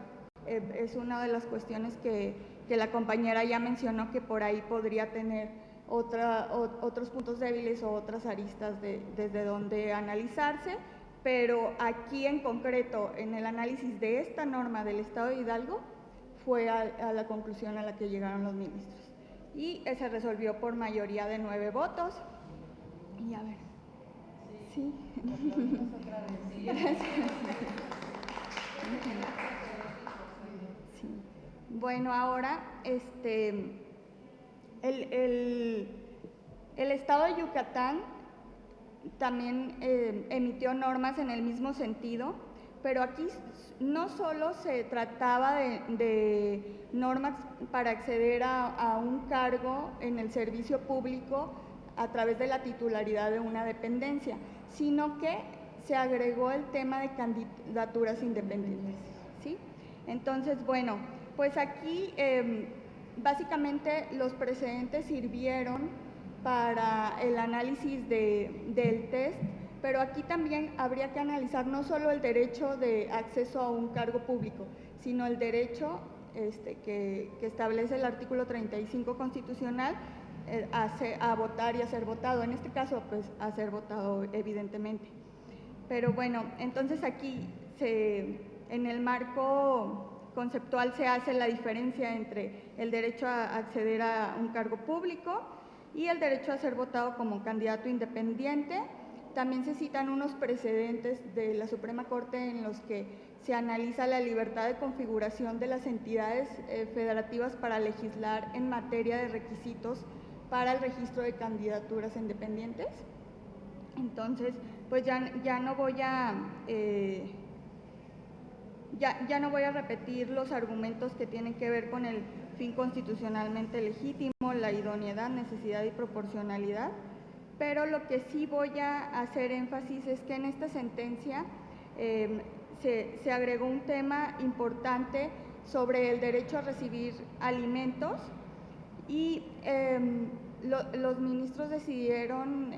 es una de las cuestiones que la compañera ya mencionó, que por ahí podría tener otros puntos débiles o otras aristas desde donde analizarse, pero aquí en concreto, en el análisis de esta norma del Estado de Hidalgo, fue a la conclusión a la que llegaron los ministros. Y se resolvió por mayoría de 9 votos. Y a ver. Sí. Gracias. Sí. Bueno, ahora el Estado de Yucatán también emitió normas en el mismo sentido, pero aquí no solo se trataba de normas para acceder a un cargo en el servicio público a través de la titularidad de una dependencia, sino que se agregó el tema de candidaturas independientes, ¿sí? Entonces, bueno, pues aquí básicamente los precedentes sirvieron para el análisis del test, pero aquí también habría que analizar no solo el derecho de acceso a un cargo público, sino el derecho que establece el artículo 35 constitucional a votar y a ser votado. En este caso, pues, a ser votado, evidentemente. Pero bueno, entonces aquí en el marco conceptual se hace la diferencia entre el derecho a acceder a un cargo público y el derecho a ser votado como candidato independiente. También se citan unos precedentes de la Suprema Corte en los que se analiza la libertad de configuración de las entidades federativas para legislar en materia de requisitos para el registro de candidaturas independientes. Entonces, pues ya no voy a repetir los argumentos que tienen que ver con el fin constitucionalmente legítimo, la idoneidad, necesidad y proporcionalidad, pero lo que sí voy a hacer énfasis es que en esta sentencia se agregó un tema importante sobre el derecho a recibir alimentos y los ministros decidieron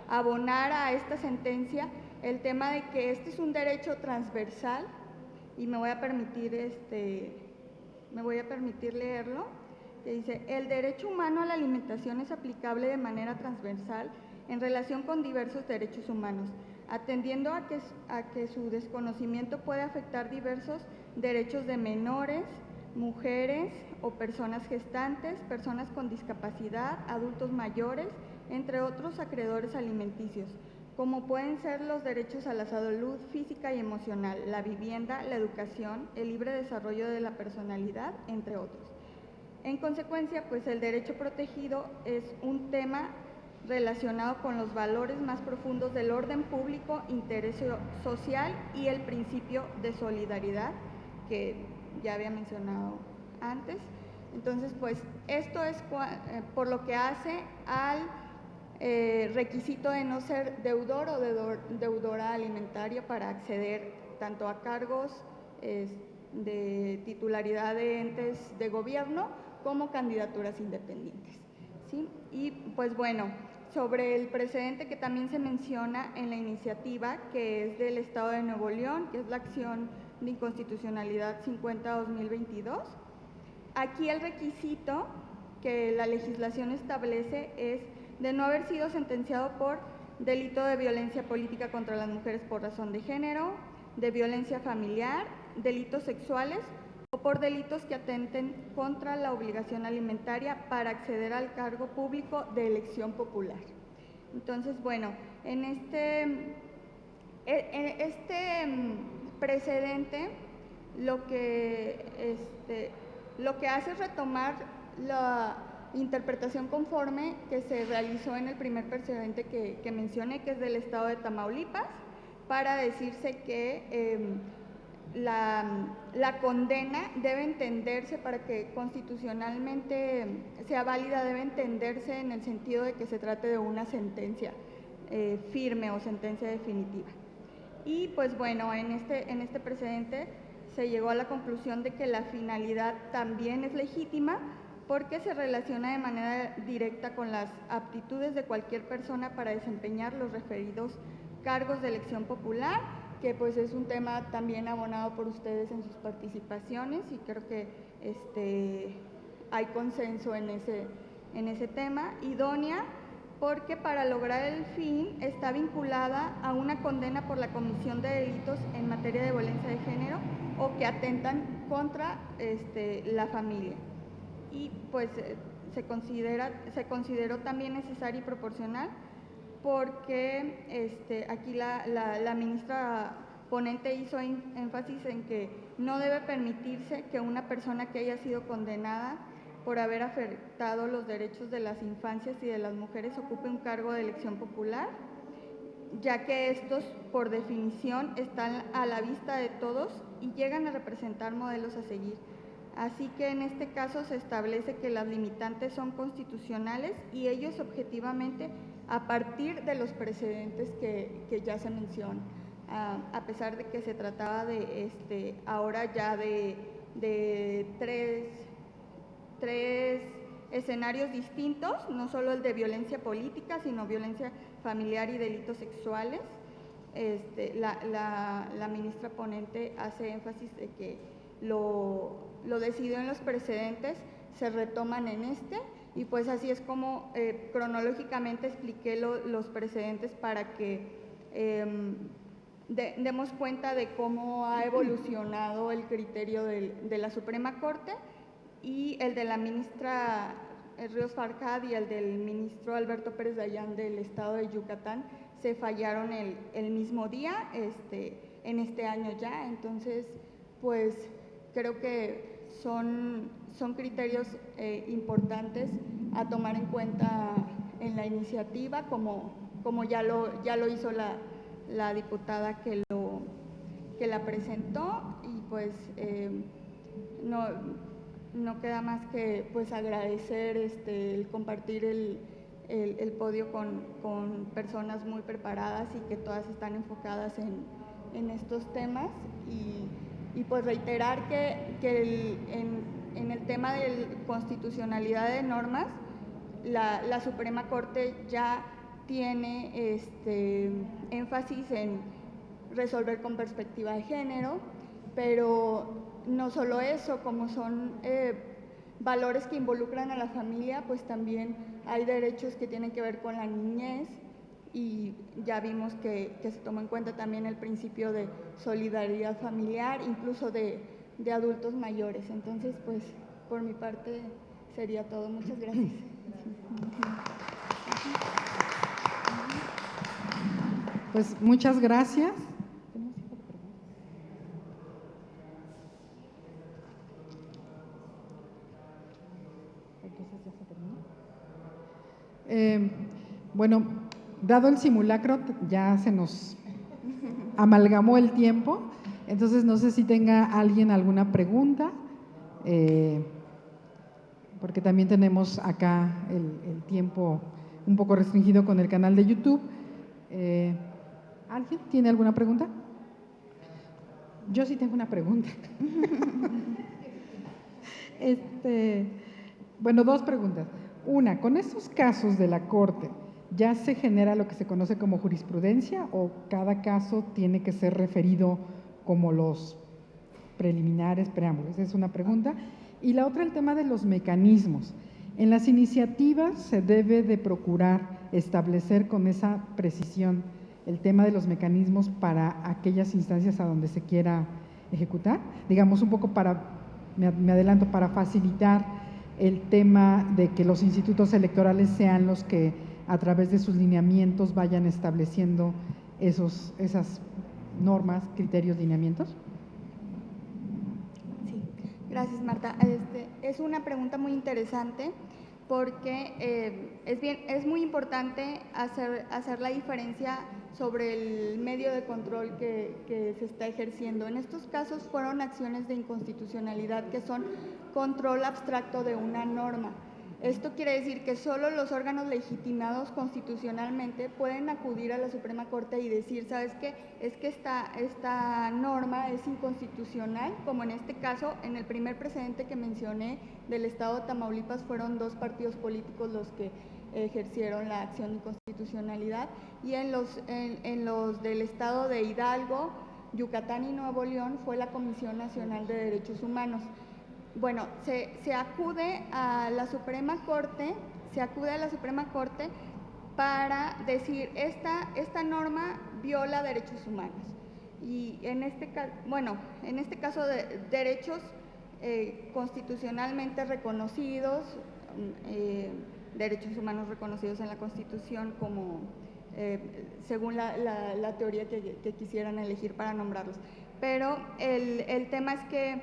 abonar a esta sentencia el tema de que este es un derecho transversal, y me voy a permitir me voy a permitir leerlo, que dice: el derecho humano a la alimentación es aplicable de manera transversal en relación con diversos derechos humanos, atendiendo a que su desconocimiento puede afectar diversos derechos de menores, mujeres o personas gestantes, personas con discapacidad, adultos mayores, entre otros acreedores alimenticios, como pueden ser los derechos a la salud física y emocional, la vivienda, la educación, el libre desarrollo de la personalidad, entre otros. En consecuencia, pues el derecho protegido es un tema relacionado con los valores más profundos del orden público, interés social y el principio de solidaridad, que ya había mencionado antes. Entonces, pues esto es por lo que hace al requisito de no ser deudor o deudora alimentaria para acceder tanto a cargos de titularidad de entes de gobierno como candidaturas independientes, ¿sí? Y pues bueno, sobre el precedente que también se menciona en la iniciativa, que es del Estado de Nuevo León, que es la acción de inconstitucionalidad 50-2022, aquí el requisito que la legislación establece es de no haber sido sentenciado por delito de violencia política contra las mujeres por razón de género, de violencia familiar, delitos sexuales o por delitos que atenten contra la obligación alimentaria para acceder al cargo público de elección popular. Entonces, bueno, en este precedente lo que hace es retomar la interpretación conforme que se realizó en el primer precedente que mencioné, que es del estado de Tamaulipas, para decirse que la condena debe entenderse, para que constitucionalmente sea válida, debe entenderse en el sentido de que se trate de una sentencia firme o sentencia definitiva. Y pues bueno, en este precedente se llegó a la conclusión de que la finalidad también es legítima, porque se relaciona de manera directa con las aptitudes de cualquier persona para desempeñar los referidos cargos de elección popular, que pues es un tema también abonado por ustedes en sus participaciones, y creo que hay consenso en ese tema. Idónea porque para lograr el fin está vinculada a una condena por la comisión de delitos en materia de violencia de género o que atentan contra la familia. Y pues se consideró también necesario y proporcional, porque aquí la ministra ponente hizo énfasis en que no debe permitirse que una persona que haya sido condenada por haber afectado los derechos de las infancias y de las mujeres ocupe un cargo de elección popular, ya que estos, por definición, están a la vista de todos y llegan a representar modelos a seguir. Así que en este caso se establece que las limitantes son constitucionales y ellos objetivamente a partir de los precedentes que ya se mencionan, a pesar de que se trataba de ahora ya de tres escenarios distintos, no solo el de violencia política, sino violencia familiar y delitos sexuales. La ministra ponente hace énfasis de que lo decidido en los precedentes se retoman en y pues así es como cronológicamente expliqué los precedentes para que demos cuenta de cómo ha evolucionado el criterio de la Suprema Corte, y el de la ministra Ríos Farjad y el del ministro Alberto Pérez Dayán del estado de Yucatán se fallaron el mismo día en este año ya. Entonces, pues creo que son criterios importantes a tomar en cuenta en la iniciativa, como ya lo hizo la diputada que la presentó, y pues no queda más que pues agradecer el compartir el podio con personas muy preparadas y que todas están enfocadas en estos temas, y pues reiterar que en el tema de constitucionalidad de normas, la Suprema Corte ya tiene énfasis en resolver con perspectiva de género, pero no solo eso, como son valores que involucran a la familia, pues también hay derechos que tienen que ver con la niñez, y ya vimos que se tomó en cuenta también el principio de solidaridad familiar, incluso de adultos mayores. Entonces, pues, por mi parte sería todo. Muchas gracias. Pues muchas gracias. Bueno, dado el simulacro, ya se nos amalgamó el tiempo, entonces no sé si tenga alguien alguna pregunta, porque también tenemos acá el tiempo un poco restringido con el canal de YouTube. ¿Alguien tiene alguna pregunta? Yo sí tengo una pregunta. Bueno, dos preguntas. Una, con estos casos de la Corte, ¿ya se genera lo que se conoce como jurisprudencia o cada caso tiene que ser referido como los preliminares, preámbulos? Esa es una pregunta. Y la otra, el tema de los mecanismos. En las iniciativas se debe de procurar establecer con esa precisión el tema de los mecanismos para aquellas instancias a donde se quiera ejecutar. Digamos, un poco me adelanto, para facilitar el tema de que los institutos electorales sean los que a través de sus lineamientos vayan estableciendo esas normas, criterios, lineamientos. Sí, gracias, Marta. Es una pregunta muy interesante porque es muy importante hacer la diferencia sobre el medio de control que se está ejerciendo. En estos casos fueron acciones de inconstitucionalidad que son control abstracto de una norma. Esto quiere decir que solo los órganos legitimados constitucionalmente pueden acudir a la Suprema Corte y decir, ¿sabes qué? Es que esta norma es inconstitucional, como en este caso, en el primer precedente que mencioné del Estado de Tamaulipas, fueron 2 partidos políticos los que ejercieron la acción de inconstitucionalidad, y en los del Estado de Hidalgo, Yucatán y Nuevo León fue la Comisión Nacional de Derechos Humanos. Bueno, se acude a la Suprema Corte, para decir, esta norma viola derechos humanos. Y en este caso de derechos constitucionalmente reconocidos, derechos humanos reconocidos en la Constitución como según la teoría que quisieran elegir para nombrarlos. Pero el tema es que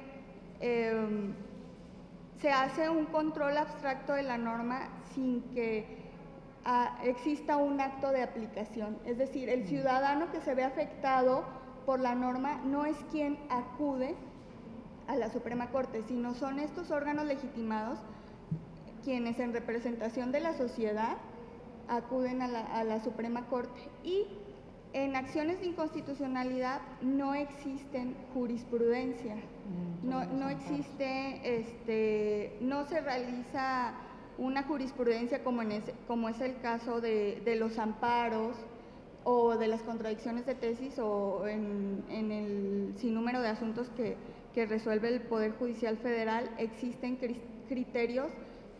se hace un control abstracto de la norma sin que exista un acto de aplicación. Es decir, el ciudadano que se ve afectado por la norma no es quien acude a la Suprema Corte, sino son estos órganos legitimados quienes en representación de la sociedad acuden a la Suprema Corte. Y en acciones de inconstitucionalidad no existen jurisprudencia, no existe, no se realiza una jurisprudencia como es el caso de los amparos o de las contradicciones de tesis o en el sinnúmero de asuntos que resuelve el Poder Judicial Federal. Existen criterios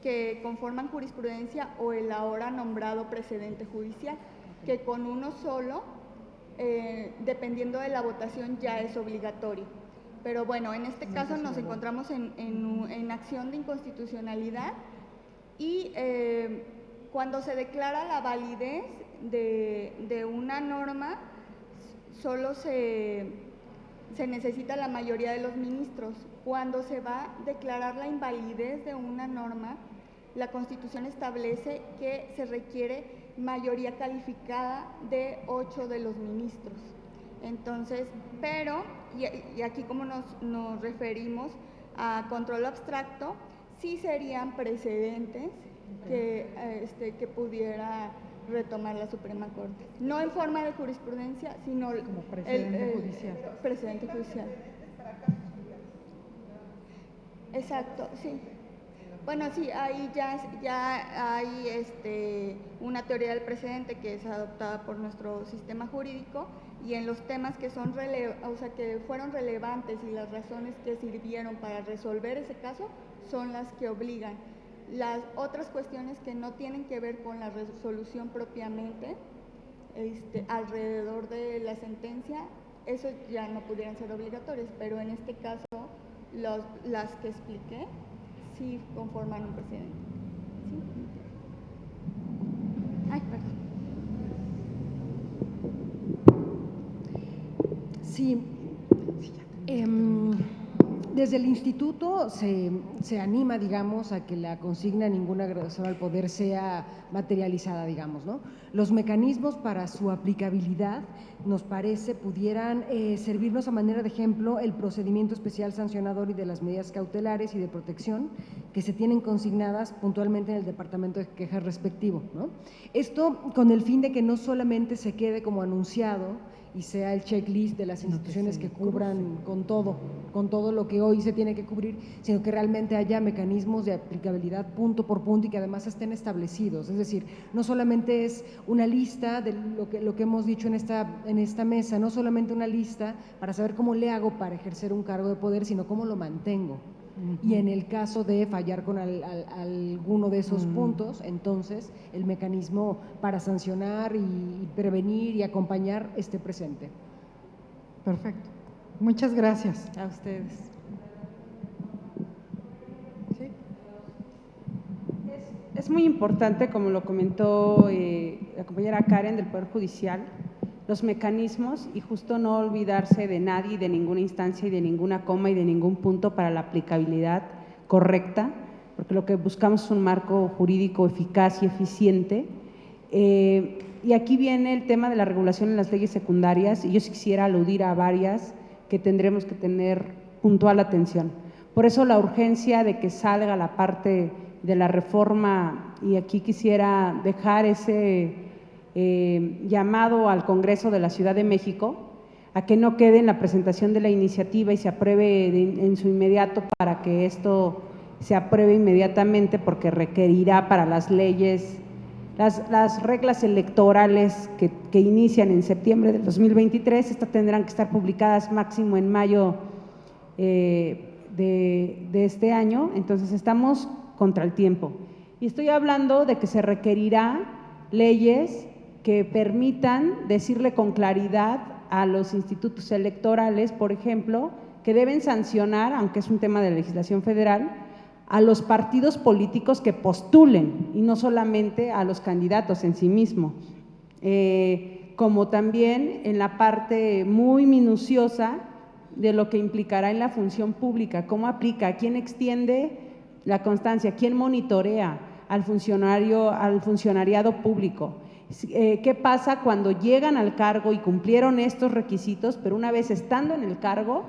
que conforman jurisprudencia o el ahora nombrado precedente judicial, que con uno solo, dependiendo de la votación, ya es obligatorio. Pero bueno, en este caso nos encontramos en acción de inconstitucionalidad y cuando se declara la validez de una norma, solo se necesita la mayoría de los ministros. Cuando se va a declarar la invalidez de una norma, la Constitución establece que se requiere mayoría calificada de 8 de los ministros. Entonces, pero, y aquí como nos referimos a control abstracto, sí serían precedentes que pudiera retomar la Suprema Corte. No en forma de jurisprudencia, sino como precedente judicial. Precedente judicial. Exacto, sí. Bueno, sí, ahí ya hay una teoría del precedente que es adoptada por nuestro sistema jurídico y en los temas que son que fueron relevantes y las razones que sirvieron para resolver ese caso son las que obligan. Las otras cuestiones que no tienen que ver con la resolución propiamente, alrededor de la sentencia, eso ya no pudieran ser obligatorias, pero en este caso las que expliqué sí conforman un precedente. ¿Sí? Ay, perdón. Sí, desde el instituto se anima, digamos, a que la consigna ningún agresor al poder sea materializada, digamos, ¿no? Los mecanismos para su aplicabilidad, nos parece, pudieran servirnos a manera de ejemplo el procedimiento especial sancionador y de las medidas cautelares y de protección que se tienen consignadas puntualmente en el departamento de quejas respectivo, ¿no? Esto con el fin de que no solamente se quede como anunciado y sea el checklist de las instituciones que cubran con todo lo que hoy se tiene que cubrir, sino que realmente haya mecanismos de aplicabilidad punto por punto y que además estén establecidos. Es decir, no solamente es una lista de lo que hemos dicho en esta mesa, no solamente una lista para saber cómo le hago para ejercer un cargo de poder, sino cómo lo mantengo. Y en el caso de fallar con alguno de esos puntos, entonces el mecanismo para sancionar y prevenir y acompañar esté presente. Perfecto. Muchas gracias. A ustedes. ¿Sí? Es muy importante, como lo comentó la compañera Karen del Poder Judicial, los mecanismos y justo no olvidarse de nadie, de ninguna instancia y de ninguna coma y de ningún punto para la aplicabilidad correcta, porque lo que buscamos es un marco jurídico eficaz y eficiente. Y aquí viene el tema de la regulación en las leyes secundarias y yo sí quisiera aludir a varias que tendremos que tener puntual atención. Por eso la urgencia de que salga la parte de la reforma, y aquí quisiera dejar ese llamado al Congreso de la Ciudad de México a que no quede en la presentación de la iniciativa y se apruebe en su inmediato para que esto se apruebe inmediatamente, porque requerirá para las leyes, las reglas electorales que inician en septiembre del 2023, estas tendrán que estar publicadas máximo en mayo de este año, entonces estamos contra el tiempo. Y estoy hablando de que se requerirá leyes que permitan decirle con claridad a los institutos electorales, por ejemplo, que deben sancionar, aunque es un tema de legislación federal, a los partidos políticos que postulen y no solamente a los candidatos en sí mismo. Como también en la parte muy minuciosa de lo que implicará en la función pública, cómo aplica, quién extiende la constancia, quién monitorea al funcionariado público. ¿Qué pasa cuando llegan al cargo y cumplieron estos requisitos, pero una vez estando en el cargo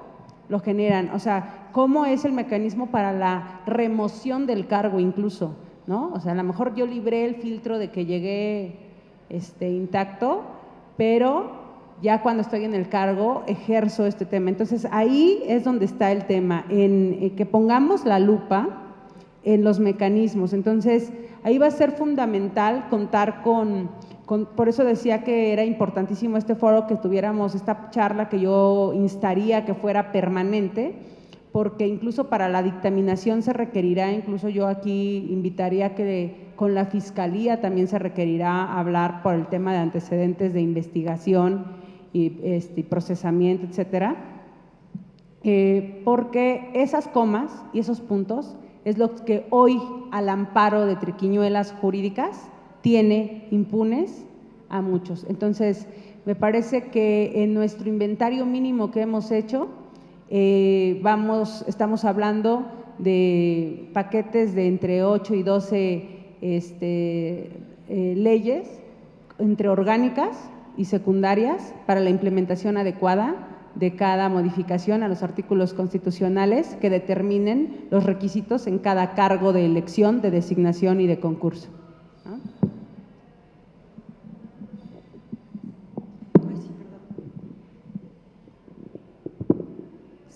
lo generan? O sea, ¿cómo es el mecanismo para la remoción del cargo incluso, ¿no? O sea, a lo mejor yo libré el filtro de que llegué intacto, pero ya cuando estoy en el cargo ejerzo este tema. Entonces, ahí es donde está el tema, en que pongamos la lupa en los mecanismos. Entonces, ahí va a ser fundamental contar por eso decía que era importantísimo este foro, que tuviéramos esta charla, que yo instaría que fuera permanente, porque incluso para la dictaminación se requerirá, incluso yo aquí invitaría que con la Fiscalía también se requerirá hablar por el tema de antecedentes de investigación y procesamiento, etcétera, porque esas comas y esos puntos es lo que hoy, al amparo de triquiñuelas jurídicas, tiene impunes a muchos. Entonces, me parece que en nuestro inventario mínimo que hemos hecho, estamos hablando de paquetes de entre 8 y 12 leyes, entre orgánicas y secundarias, para la implementación adecuada de cada modificación a los artículos constitucionales que determinen los requisitos en cada cargo de elección, de designación y de concurso.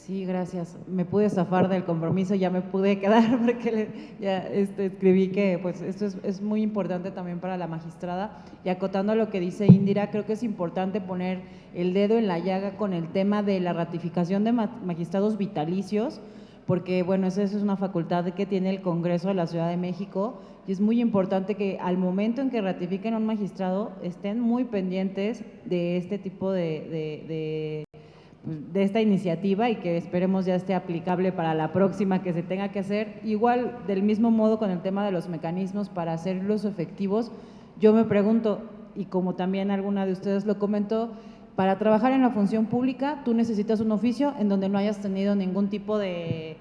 Sí, gracias. Me pude zafar del compromiso, ya me pude quedar porque ya escribí que pues esto es muy importante también para la magistrada. Y acotando a lo que dice Indira, creo que es importante poner el dedo en la llaga con el tema de la ratificación de magistrados vitalicios, porque bueno, esa es una facultad que tiene el Congreso de la Ciudad de México y es muy importante que al momento en que ratifiquen a un magistrado estén muy pendientes de este tipo de esta iniciativa y que esperemos ya esté aplicable para la próxima que se tenga que hacer. Igual, del mismo modo con el tema de los mecanismos para hacerlos efectivos, yo me pregunto, y como también alguna de ustedes lo comentó, para trabajar en la función pública tú necesitas un oficio en donde no hayas tenido ningún tipo de,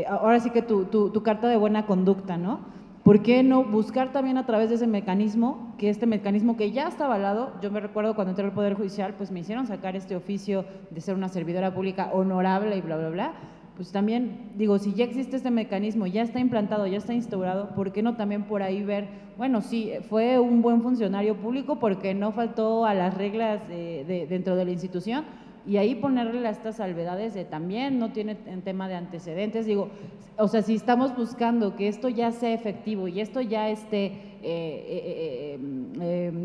ahora sí que tu carta de buena conducta, ¿no? ¿Por qué no buscar también a través de ese mecanismo, que este mecanismo que ya está avalado? Yo me recuerdo cuando entré al Poder Judicial, pues me hicieron sacar este oficio de ser una servidora pública honorable y bla, bla, bla. Pues también, digo, si ya existe este mecanismo, ya está implantado, ya está instaurado, ¿por qué no también por ahí ver, bueno, sí, fue un buen funcionario público porque no faltó a las reglas dentro de la institución? Y ahí ponerle a estas salvedades de también no tiene en tema de antecedentes, digo, o sea, si estamos buscando que esto ya sea efectivo y esto ya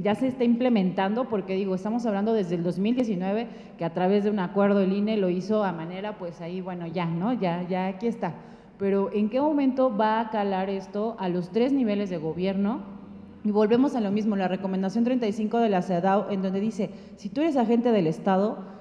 ya se esté implementando, porque digo, estamos hablando desde el 2019 que a través de un acuerdo el INE lo hizo a manera, pues ahí, bueno, ya, ¿no? Ya aquí está. Pero ¿en qué momento va a calar esto a los 3 niveles de gobierno? Y volvemos a lo mismo, la recomendación 35 de la CEDAW, en donde dice, si tú eres agente del Estado,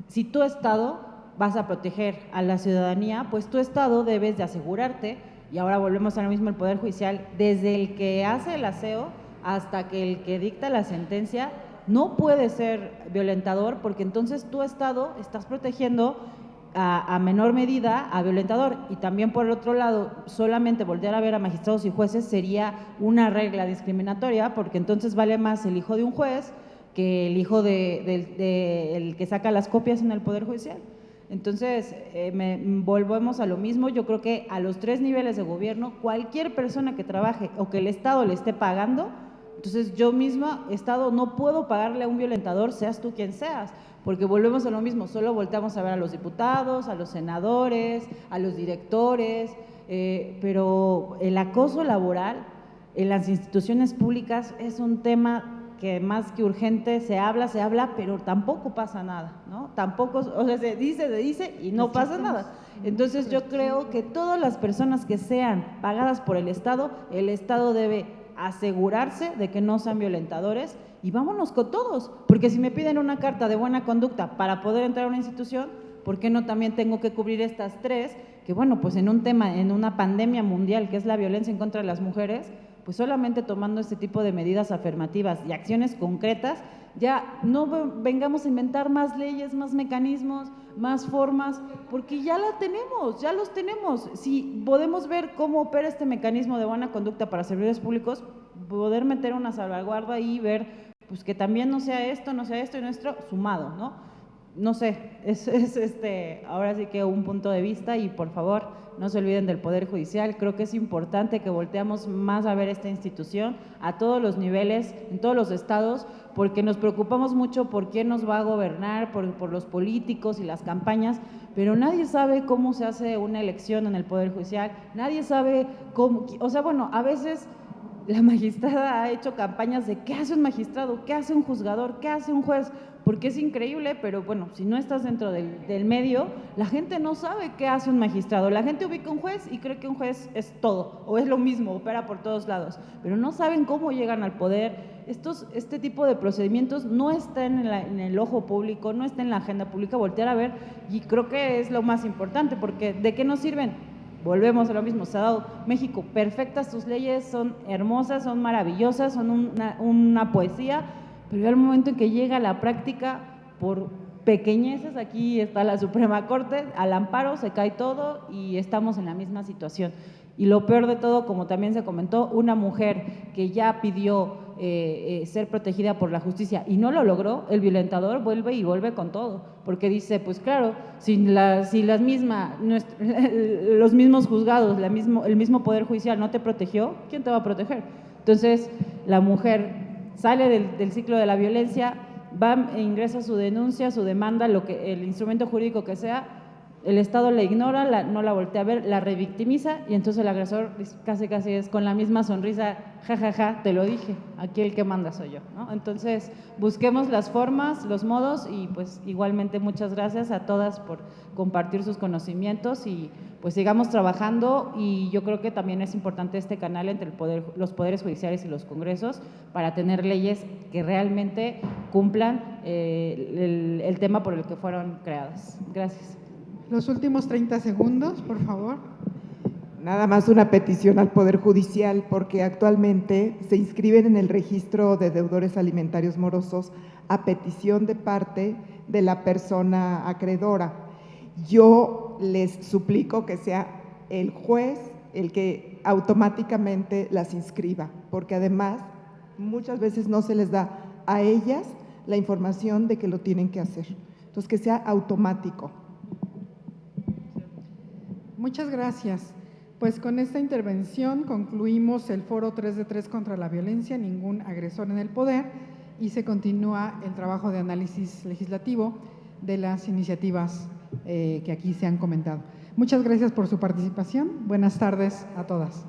si tu Estado vas a proteger a la ciudadanía, pues tu Estado debes de asegurarte, y ahora volvemos a lo mismo el Poder Judicial, desde el que hace el aseo hasta que el que dicta la sentencia, no puede ser violentador, porque entonces tu Estado estás protegiendo a menor medida a violentador. Y también por el otro lado, solamente voltear a ver a magistrados y jueces sería una regla discriminatoria, porque entonces vale más el hijo de un juez que el hijo el que saca las copias en el Poder Judicial. Entonces, volvemos a lo mismo. Yo creo que a los 3 niveles de gobierno, cualquier persona que trabaje o que el Estado le esté pagando, entonces yo misma, Estado, no puedo pagarle a un violentador, seas tú quien seas, porque volvemos a lo mismo, solo volteamos a ver a los diputados, a los senadores, a los directores, pero el acoso laboral en las instituciones públicas es un tema que más que urgente se habla, pero tampoco pasa nada, ¿no? Tampoco, o sea, se dice y no pasa nada. Entonces yo creo que todas las personas que sean pagadas por el Estado debe asegurarse de que no sean violentadores y vámonos con todos, porque si me piden una carta de buena conducta para poder entrar a una institución, ¿por qué no también tengo que cubrir estas 3? Que bueno, pues en un tema, en una pandemia mundial que es la violencia en contra de las mujeres, pues solamente tomando este tipo de medidas afirmativas y acciones concretas, ya no vengamos a inventar más leyes, más mecanismos, más formas, porque ya los tenemos. Si podemos ver cómo opera este mecanismo de buena conducta para servidores públicos, poder meter una salvaguarda y ver pues que también no sea esto y nuestro sumado, ¿no? No sé, es ahora sí que un punto de vista y por favor no se olviden del Poder Judicial. Creo que es importante que volteamos más a ver esta institución a todos los niveles, en todos los estados, porque nos preocupamos mucho por quién nos va a gobernar, por los políticos y las campañas, pero nadie sabe cómo se hace una elección en el Poder Judicial, nadie sabe cómo, o sea, bueno, a veces la magistrada ha hecho campañas de qué hace un magistrado, qué hace un juzgador, qué hace un juez, porque es increíble, pero bueno, si no estás dentro del medio, la gente no sabe qué hace un magistrado. La gente ubica un juez y cree que un juez es todo, o es lo mismo, opera por todos lados, pero no saben cómo llegan al poder. Este tipo de procedimientos no están en el ojo público, no está en la agenda pública, voltear a ver, y creo que es lo más importante, porque ¿de qué nos sirven? Volvemos a lo mismo, se ha dado México perfectas, sus leyes son hermosas, son maravillosas, son una poesía, pero ya el momento en que llega la práctica, por pequeñeces, aquí está la Suprema Corte, al amparo se cae todo y estamos en la misma situación. Y lo peor de todo, como también se comentó, una mujer que ya pidió ser protegida por la justicia y no lo logró, el violentador vuelve con todo, porque dice, pues claro, si los mismos juzgados, el mismo Poder Judicial no te protegió, ¿quién te va a proteger? Entonces, la mujer sale del ciclo de la violencia, va e ingresa su denuncia, su demanda, el instrumento jurídico que sea, el Estado la ignora, no la voltea a ver, la revictimiza y entonces el agresor casi es con la misma sonrisa, jajaja, te lo dije, aquí el que manda soy yo, ¿no? Entonces busquemos las formas, los modos y pues igualmente muchas gracias a todas por compartir sus conocimientos y pues sigamos trabajando y yo creo que también es importante este canal entre los poderes judiciales y los congresos para tener leyes que realmente cumplan el tema por el que fueron creadas. Gracias. Los últimos 30 segundos, por favor. Nada más una petición al Poder Judicial, porque actualmente se inscriben en el registro de deudores alimentarios morosos a petición de parte de la persona acreedora. Yo les suplico que sea el juez el que automáticamente las inscriba, porque además muchas veces no se les da a ellas la información de que lo tienen que hacer. Entonces, que sea automático. Muchas gracias. Pues con esta intervención concluimos el foro 3 de 3 contra la violencia, ningún agresor en el poder, y se continúa el trabajo de análisis legislativo de las iniciativas que aquí se han comentado. Muchas gracias por su participación. Buenas tardes a todas.